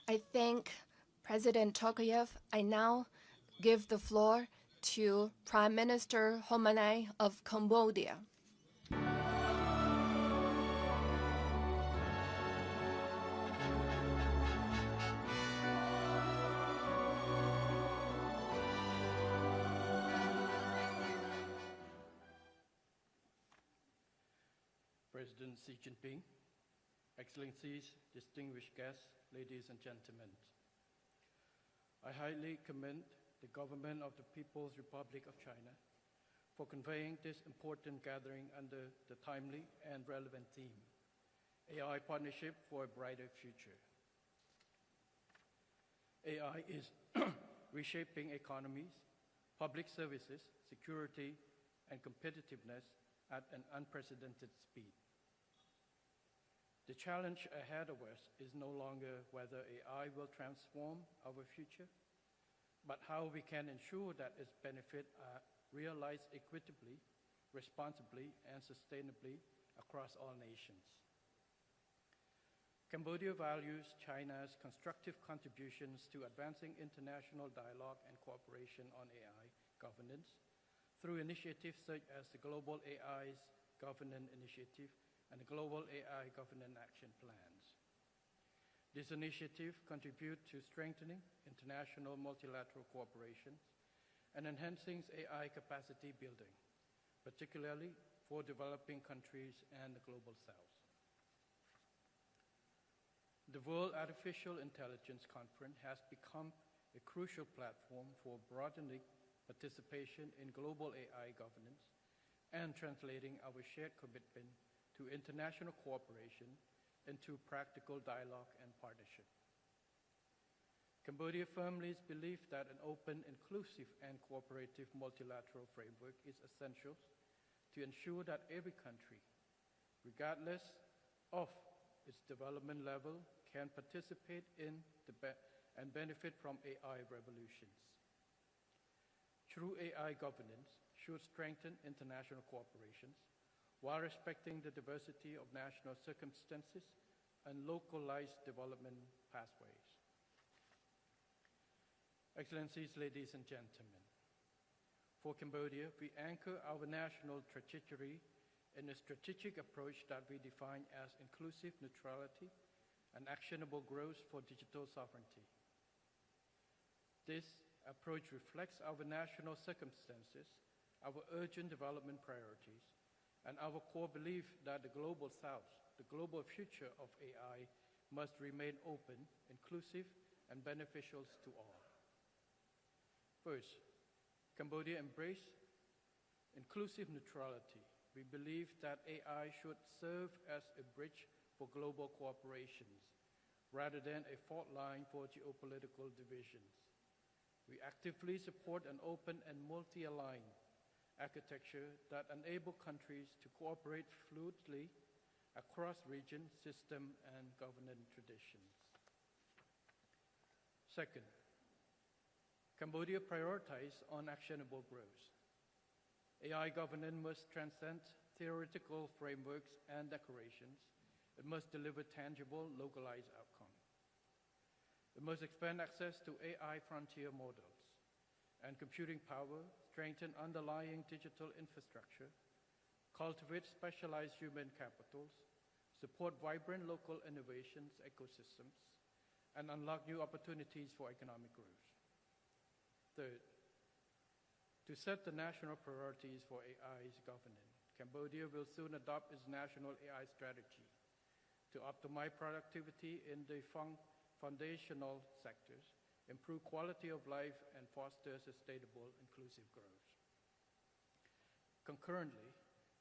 S12: I thank President Tokayev. I now give the floor to Prime Minister Homanay of Cambodia.
S14: President Xi Jinping, Excellencies, distinguished guests, ladies and gentlemen. I highly commend the government of the People's Republic of China for convening this important gathering under the timely and relevant theme, AI Partnership for a Brighter Future. AI is reshaping economies, public services, security, and competitiveness at an unprecedented speed. The challenge ahead of us is no longer whether AI will transform our future, but how we can ensure that its benefits are realized equitably, responsibly, and sustainably across all nations. Cambodia values China's constructive contributions to advancing international dialogue and cooperation on AI governance through initiatives such as the Global AI's Governance Initiative and the Global AI Governance Action Plans. This initiative contributes to strengthening international multilateral cooperation and enhancing AI capacity building, particularly for developing countries and the Global South. The World Artificial Intelligence Conference has become a crucial platform for broadening participation in global AI governance and translating our shared commitment to international cooperation into practical dialogue and partnership. Cambodia firmly believes that an open, inclusive, and cooperative multilateral framework is essential to ensure that every country, regardless of its development level, can participate in and benefit from AI revolutions. True AI governance should strengthen international cooperations while respecting the diversity of national circumstances and localized development pathways. Excellencies, ladies and gentlemen, for Cambodia, we anchor our national trajectory in a strategic approach that we define as inclusive neutrality and actionable growth for digital sovereignty. This approach reflects our national circumstances, our urgent development priorities, and our core belief that the Global South, the global future of AI, must remain open, inclusive, and beneficial to all. First, Cambodia embraces inclusive neutrality. We believe that AI should serve as a bridge for global cooperations, rather than a fault line for geopolitical divisions. We actively support an open and multi-aligned architecture that enables countries to cooperate fluidly across region, system, and governance traditions. Second, Cambodia prioritizes on actionable growth. AI governance must transcend theoretical frameworks and declarations. It must deliver tangible, localized outcomes. It must expand access to AI frontier models and computing power, strengthen underlying digital infrastructure, cultivate specialized human capitals, support vibrant local innovations ecosystems, and unlock new opportunities for economic growth. Third, to set the national priorities for AI's governance, Cambodia will soon adopt its national AI strategy to optimize productivity in the foundational sectors, improve quality of life, and foster sustainable, inclusive growth. Concurrently,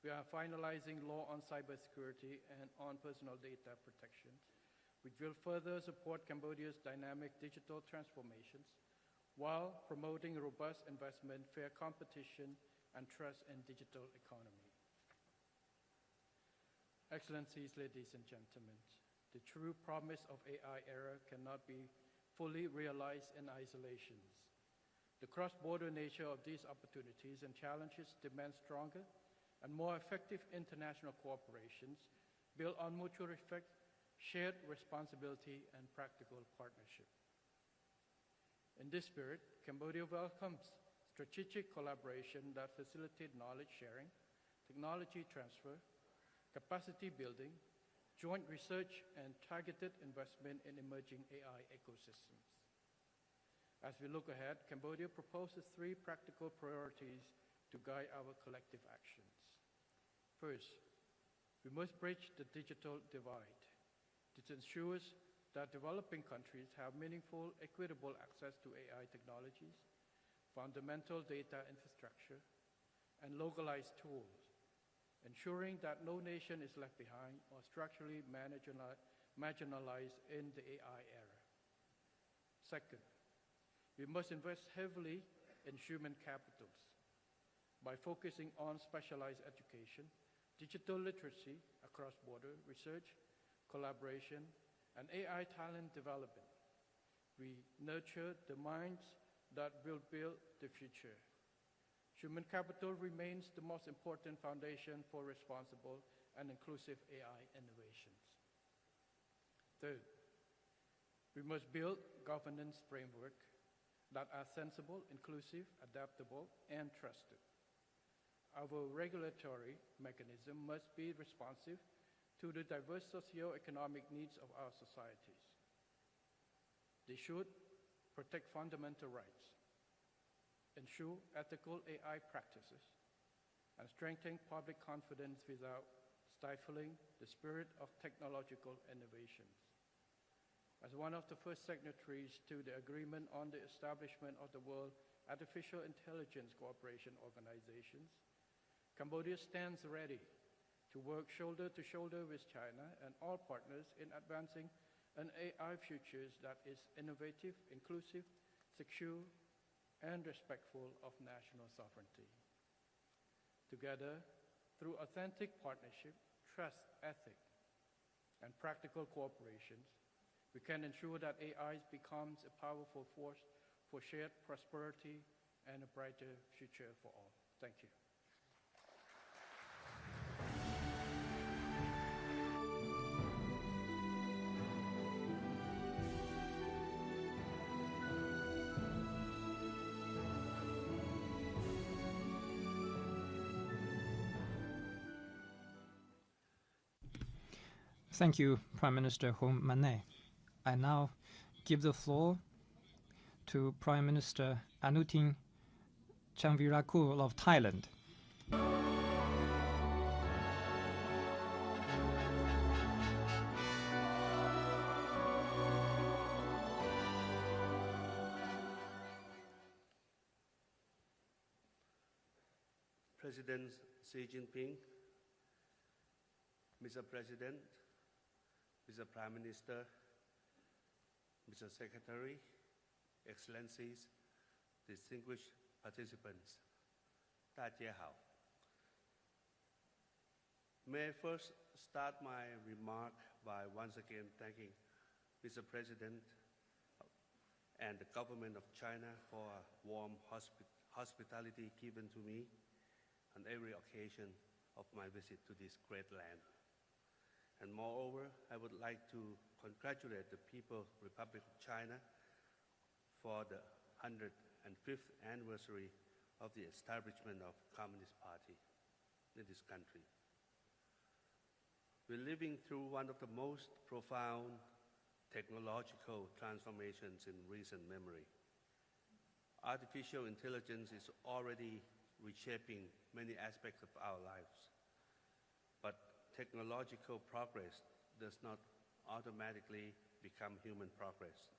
S14: we are finalizing law on cybersecurity and on personal data protection, which will further support Cambodia's dynamic digital transformations while promoting robust investment, fair competition, and trust in digital economy. Excellencies, ladies and gentlemen, the true promise of AI era cannot be fully realized in isolation. The cross-border nature of these opportunities and challenges demand stronger and more effective international cooperations built on mutual respect, shared responsibility, and practical partnership. In this spirit, Cambodia welcomes strategic collaboration that facilitates knowledge sharing, technology transfer, capacity building, joint research, and targeted investment in emerging AI ecosystems. As we look ahead, Cambodia proposes 3 practical priorities to guide our collective actions. First, we must bridge the digital divide. This ensures that developing countries have meaningful, equitable access to AI technologies, fundamental data infrastructure, and localized tools, ensuring that no nation is left behind or structurally marginalized in the AI era. Second, we must invest heavily in human capitals. by focusing on specialized education, digital literacy across border research, collaboration, and AI talent development. We nurture the minds that will build the future. Human capital remains the most important foundation for responsible and inclusive AI innovations. Third, we must build governance framework that are sensible, inclusive, adaptable, and trusted. Our regulatory mechanism must be responsive to the diverse socio-economic needs of our societies. They should protect fundamental rights, ensure ethical AI practices, and strengthen public confidence without stifling the spirit of technological innovations. As one of the first signatories to the agreement on the establishment of the World Artificial Intelligence Cooperation Organizations, Cambodia stands ready to work shoulder to shoulder with China and all partners in advancing an AI future that is innovative, inclusive, secure, and respectful of national sovereignty. Together, through authentic partnership, trust, ethics, and practical cooperation, we can ensure that AI becomes a powerful force for shared prosperity and a brighter future for all. Thank you.
S10: Thank you, Prime Minister Hun Manet. I now give the floor to Prime Minister Anutin Chanvirakul of Thailand.
S15: President Xi Jinping, Mr. President, Mr. Prime Minister, Mr. Secretary, Excellencies, distinguished participants, 大家好. May I first start my remark by once again thanking Mr. President and the government of China for a warm hospitality given to me on every occasion of my visit to this great land. And moreover, I would like to congratulate the People's Republic of China for the 105th anniversary of the establishment of Communist Party in this country. We're living through one of the most profound technological transformations in recent memory. Artificial intelligence is already reshaping many aspects of our lives, but technological progress does not automatically become human progress.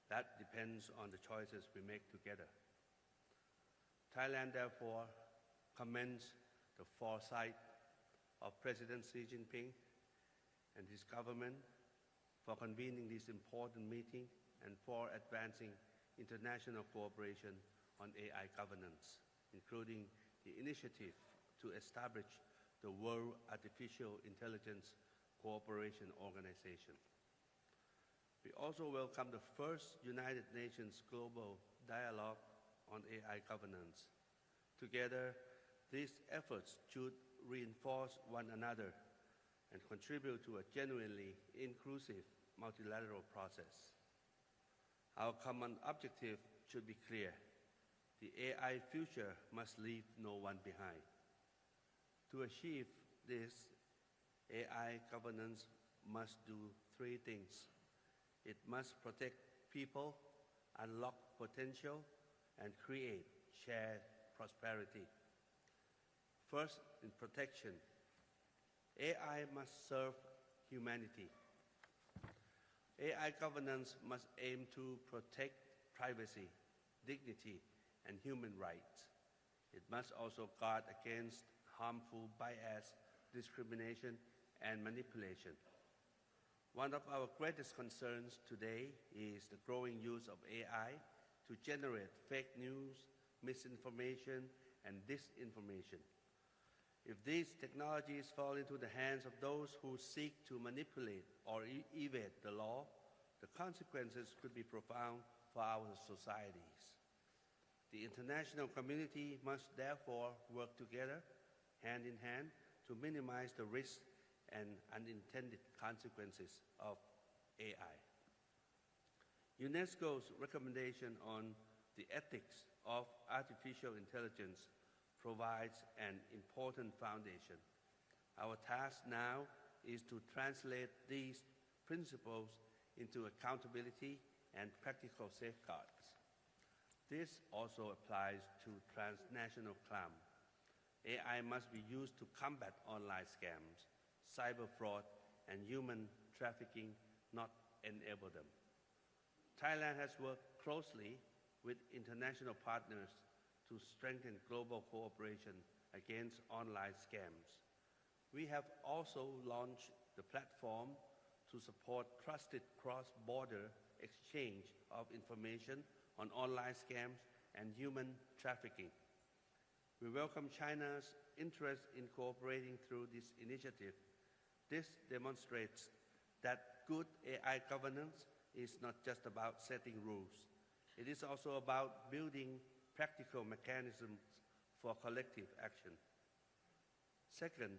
S15: That depends on the choices we make together. Thailand, therefore, commends the foresight of President Xi Jinping and his government for convening this important meeting and for advancing international cooperation on AI governance, including the initiative to establish the World Artificial Intelligence Cooperation Organization. We also welcome the first United Nations Global Dialogue on AI Governance. Together, these efforts should reinforce one another and contribute to a genuinely inclusive multilateral process. Our common objective should be clear. The AI future must leave no one behind. To achieve this, AI governance must do three things. It must protect people, unlock potential, and create shared prosperity. First, in protection, AI must serve humanity. AI governance must aim to protect privacy, dignity, and human rights. It must also guard against harmful bias, discrimination, and manipulation. One of our greatest concerns today is the growing use of AI to generate fake news, misinformation, and disinformation. If these technologies fall into the hands of those who seek to manipulate or evade the law, the consequences could be profound for our societies. The international community must therefore work together, hand in hand, to minimize the risks and unintended consequences of AI. UNESCO's recommendation on the ethics of artificial intelligence provides an important foundation. Our task now is to translate these principles into accountability and practical safeguards. This also applies to transnational crime. AI must be used to combat online scams, cyber fraud, and human trafficking, not enable them. Thailand has worked closely with international partners to strengthen global cooperation against online scams. We have also launched the platform to support trusted cross-border exchange of information on online scams and human trafficking. We welcome China's interest in cooperating through this initiative. This demonstrates that good AI governance is not just about setting rules. It is also about building practical mechanisms for collective action. Second,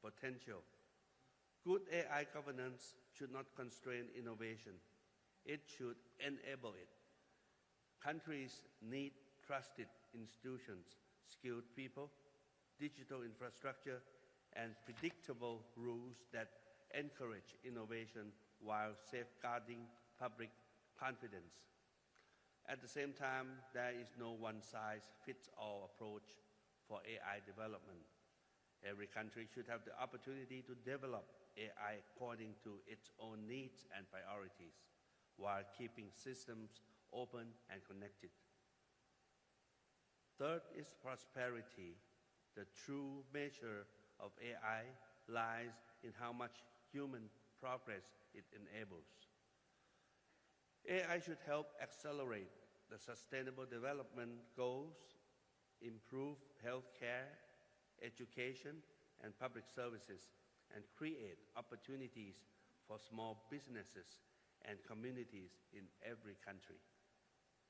S15: potential. Good AI governance should not constrain innovation. It should enable it. Countries need trusted institutions, skilled people, digital infrastructure, and predictable rules that encourage innovation while safeguarding public confidence. At the same time, there is no one-size-fits-all approach for AI development. Every country should have the opportunity to develop AI according to its own needs and priorities, while keeping systems open and connected. Third is prosperity. The true measure of AI lies in how much human progress it enables. AI should help accelerate the Sustainable Development Goals, improve healthcare, education, and public services, and create opportunities for small businesses and communities in every country.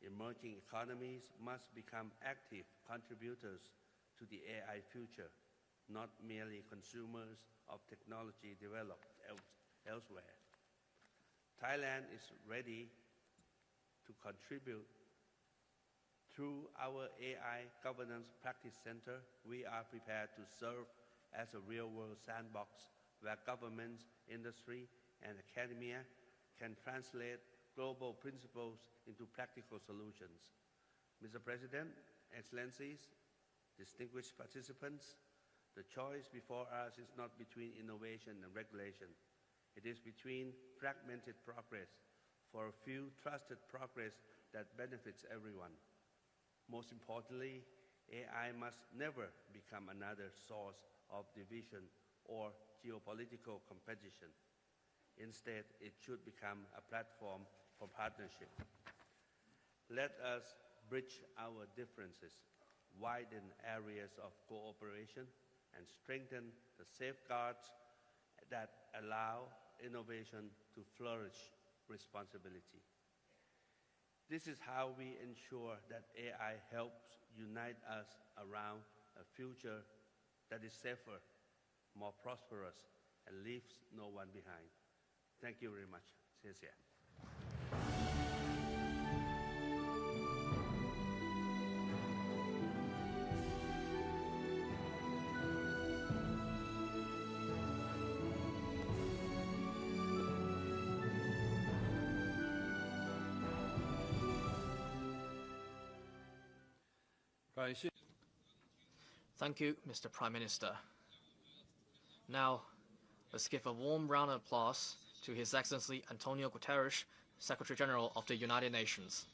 S15: Emerging economies must become active contributors to the AI future, not merely consumers of technology developed elsewhere. Thailand is ready to contribute. Through our AI Governance Practice Center, we are prepared to serve as a real-world sandbox where governments, industry, and academia can translate global principles into practical solutions. Mr. President, Excellencies, distinguished participants, the choice before us is not between innovation and regulation. It is between fragmented progress for a few trusted progress that benefits everyone. Most importantly, AI must never become another source of division or geopolitical competition. Instead, it should become a platform for partnership. Let us bridge our differences, widen areas of cooperation, and strengthen the safeguards that allow innovation to flourish responsibility. This is how we ensure that AI helps unite us around a future that is safer, more prosperous, and leaves no one behind. Thank you very much. 谢谢。
S11: Thank you, Mr. Prime Minister. Now, let's give a warm round of applause to His Excellency Antonio Guterres, Secretary General of the United Nations.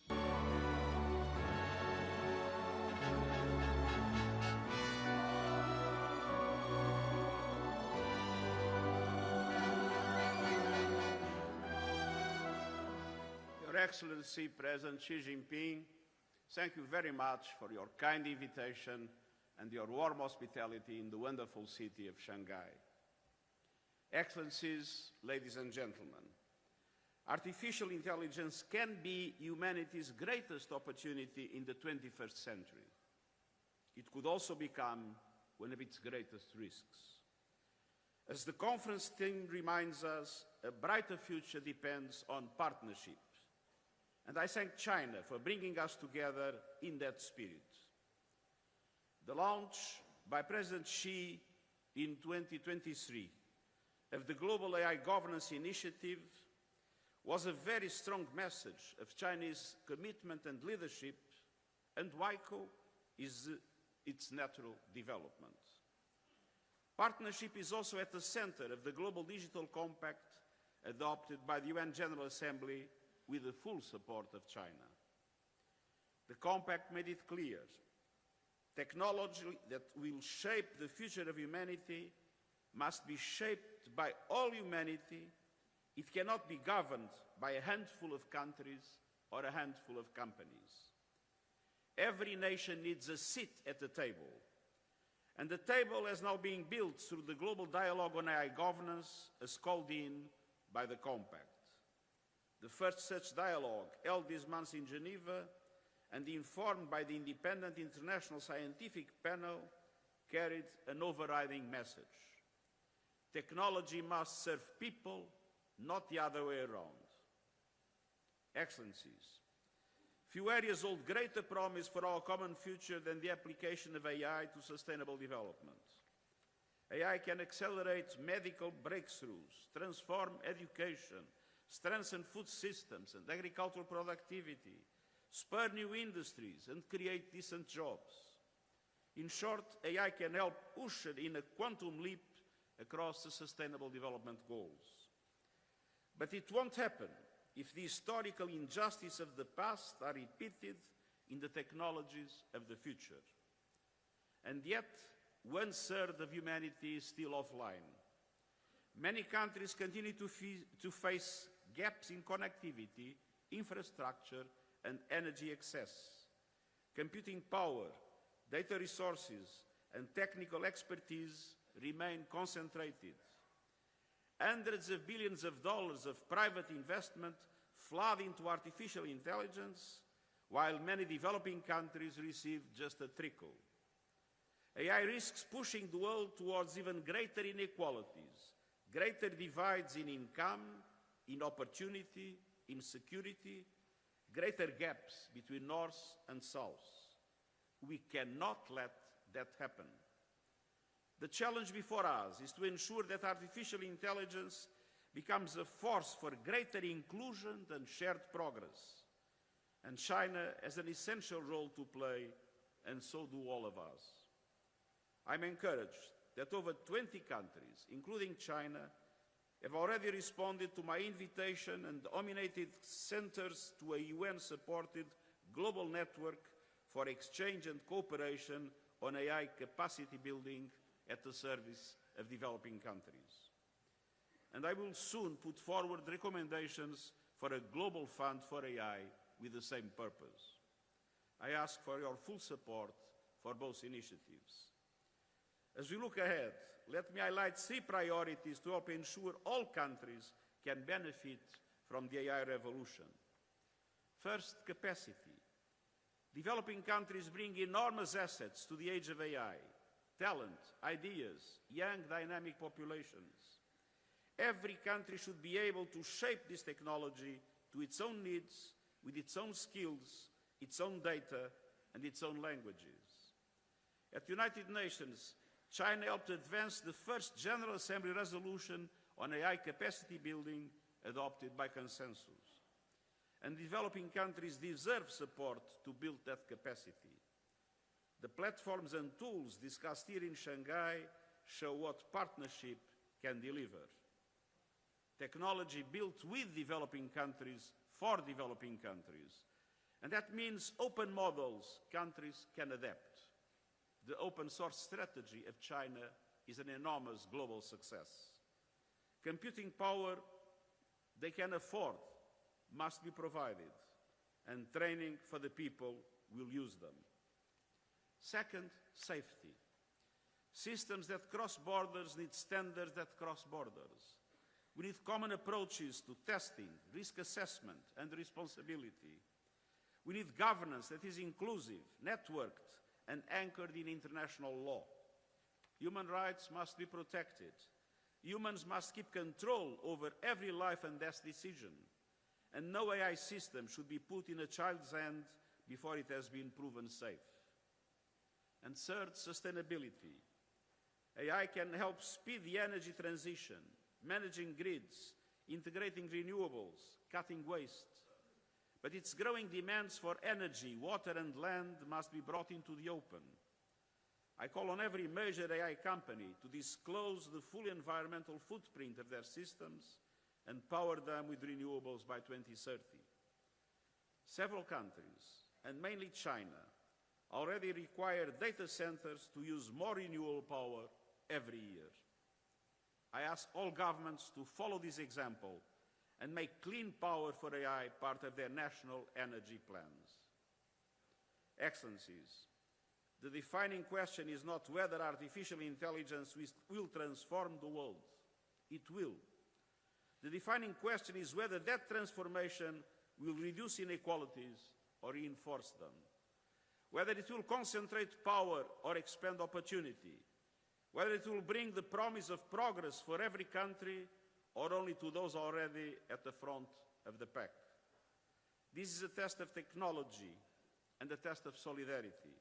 S16: Your Excellency President Xi Jinping, thank you very much for your kind invitation and your warm hospitality in the wonderful city of Shanghai. Excellencies, ladies and gentlemen, artificial intelligence can be humanity's greatest opportunity in the 21st century. It could also become one of its greatest risks. As the conference theme reminds us, a brighter future depends on partnership. And I thank China for bringing us together in that spirit. The launch by President Xi in 2023 of the Global AI Governance Initiative was a very strong message of Chinese commitment and leadership, and WAIC is its natural development. Partnership is also at the center of the Global Digital Compact adopted by the UN General Assembly with the full support of China. The compact made it clear: technology that will shape the future of humanity must be shaped by all humanity. It cannot be governed by a handful of countries or a handful of companies. Every nation needs a seat at the table, and the table is now being built through the Global Dialogue on AI Governance, as called in by the Compact. The first such dialogue, held this month in Geneva and informed by the independent international scientific panel, carried an overriding message: technology must serve people, not the other way around. Excellencies, few areas hold greater promise for our common future than the application of AI to sustainable development. AI can accelerate medical breakthroughs, transform education, strengthen food systems and agricultural productivity, spur new industries and create decent jobs. In short, AI can help usher in a quantum leap across the Sustainable Development Goals. But it won't happen if the historical injustices of the past are repeated in the technologies of the future. And yet, 1/3 of humanity is still offline. Many countries continue to face gaps in connectivity, infrastructure, and energy access. Computing power, data resources, and technical expertise remain concentrated. Hundreds of billions of dollars of private investment flood into artificial intelligence, while many developing countries receive just a trickle. AI risks pushing the world towards even greater inequalities, greater divides in income, in opportunity, in security, greater gaps between North and South. We cannot let that happen. The challenge before us is to ensure that artificial intelligence becomes a force for greater inclusion and shared progress. And China has an essential role to play, and so do all of us. I'm encouraged that over 20 countries, including China, have already responded to my invitation and nominated centers to a UN-supported global network for exchange and cooperation on AI capacity building at the service of developing countries. And I will soon put forward recommendations for a global fund for AI with the same purpose. I ask for your full support for both initiatives. As we look ahead, let me highlight 3 priorities to help ensure all countries can benefit from the AI revolution. First, capacity. Developing countries bring enormous assets to the age of AI: talent, ideas, young dynamic populations. Every country should be able to shape this technology to its own needs, with its own skills, its own data, and its own languages. At the United Nations, China helped advance the first General Assembly resolution on AI capacity building adopted by consensus. And developing countries deserve support to build that capacity. The platforms and tools discussed here in Shanghai show what partnership can deliver. Technology built with developing countries for developing countries. And that means open models countries can adapt. The open source strategy of China is an enormous global success. Computing power they can afford must be provided, and training for the people will use them. Second, safety. Systems that cross borders need standards that cross borders. We need common approaches to testing, risk assessment, and responsibility. We need governance that is inclusive, networked, and anchored in international law. Human rights must be protected. Humans must keep control over every life and death decision. And no AI system should be put in a child's hand before it has been proven safe. And third, sustainability. AI can help speed the energy transition, managing grids, integrating renewables, cutting waste. But its growing demands for energy, water, and land must be brought into the open. I call on every major AI company to disclose the full environmental footprint of their systems and power them with renewables by 2030. Several countries, and mainly China, already require data centers to use more renewable power every year. I ask all governments to follow this example and make clean power for AI part of their national energy plans. Excellencies, the defining question is not whether artificial intelligence will transform the world. It will. The defining question is whether that transformation will reduce inequalities or reinforce them, whether it will concentrate power or expand opportunity, whether it will bring the promise of progress for every country or only to those already at the front of the pack. This is a test of technology and a test of solidarity.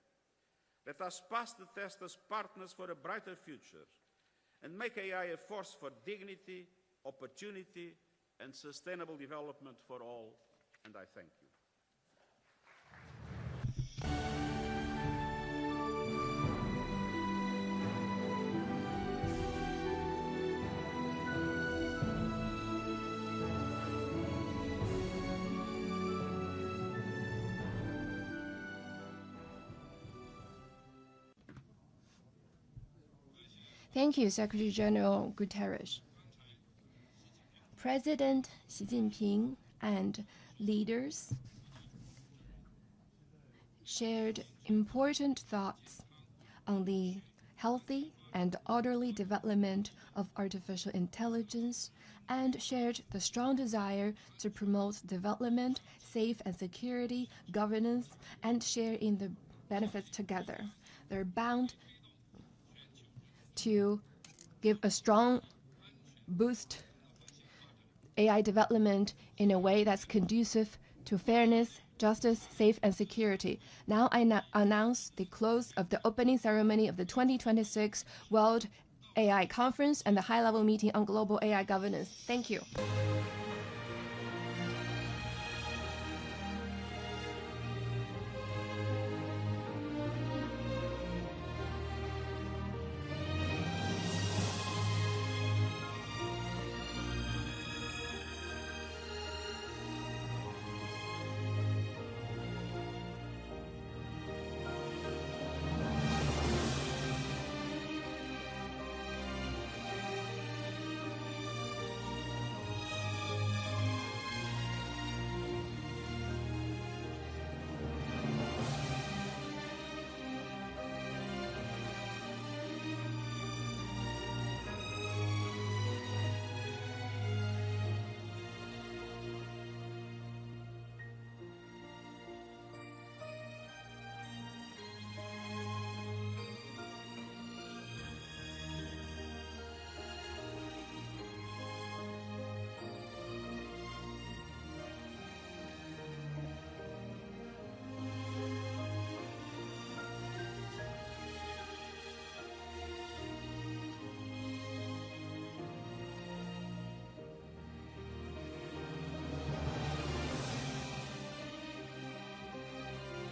S16: Let us pass the test as partners for a brighter future and make AI a force for dignity, opportunity, and sustainable development for all, and I thank you.
S12: Thank you, Secretary General Guterres. President Xi Jinping and leaders shared important thoughts on the healthy and orderly development of artificial intelligence and shared the strong desire to promote development, safe and security, governance, and share in the benefits together. They're bound to give a strong boost AI development in a way that's conducive to fairness, justice, safe, and security. Now I announce the close of the opening ceremony of the 2026 World AI Conference and the high-level meeting on global AI governance. Thank you.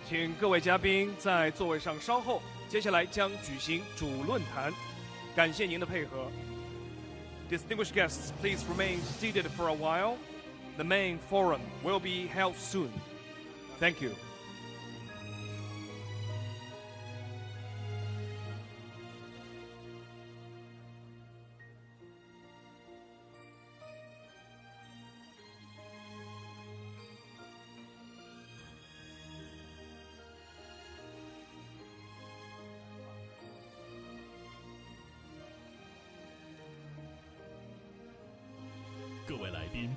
S9: 请各位嘉宾在座位上稍后，接下来将举行主论坛。感谢您的配合。Distinguished guests, please remain seated for a while. The main forum will be held soon. Thank you.
S17: 位来宾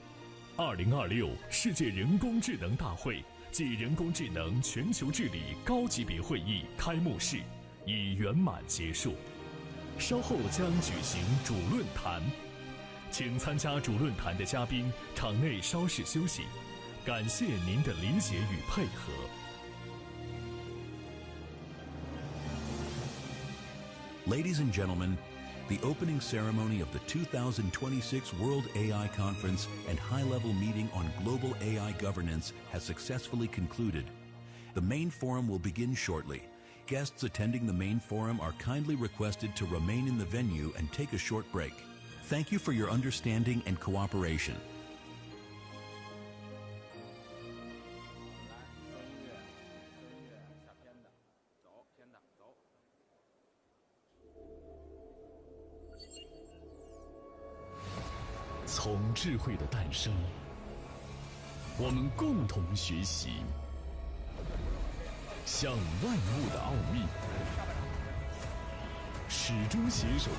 S17: ，2026世界人工智能大会暨人工智能全球治理高级别会议开幕式已圆满结束，稍后将举行主论坛，请参加主论坛的嘉宾场内稍事休息，感谢您的理解与配合。
S18: Ladies and gentlemen, the opening ceremony of the 2026 World AI Conference and high-level meeting on global AI governance has successfully concluded. The main forum will begin shortly. Guests attending the main forum are kindly requested to remain in the venue and take a short break. Thank you for your understanding and cooperation. 从智慧的诞生，我们共同学习，向万物的奥秘，始终携手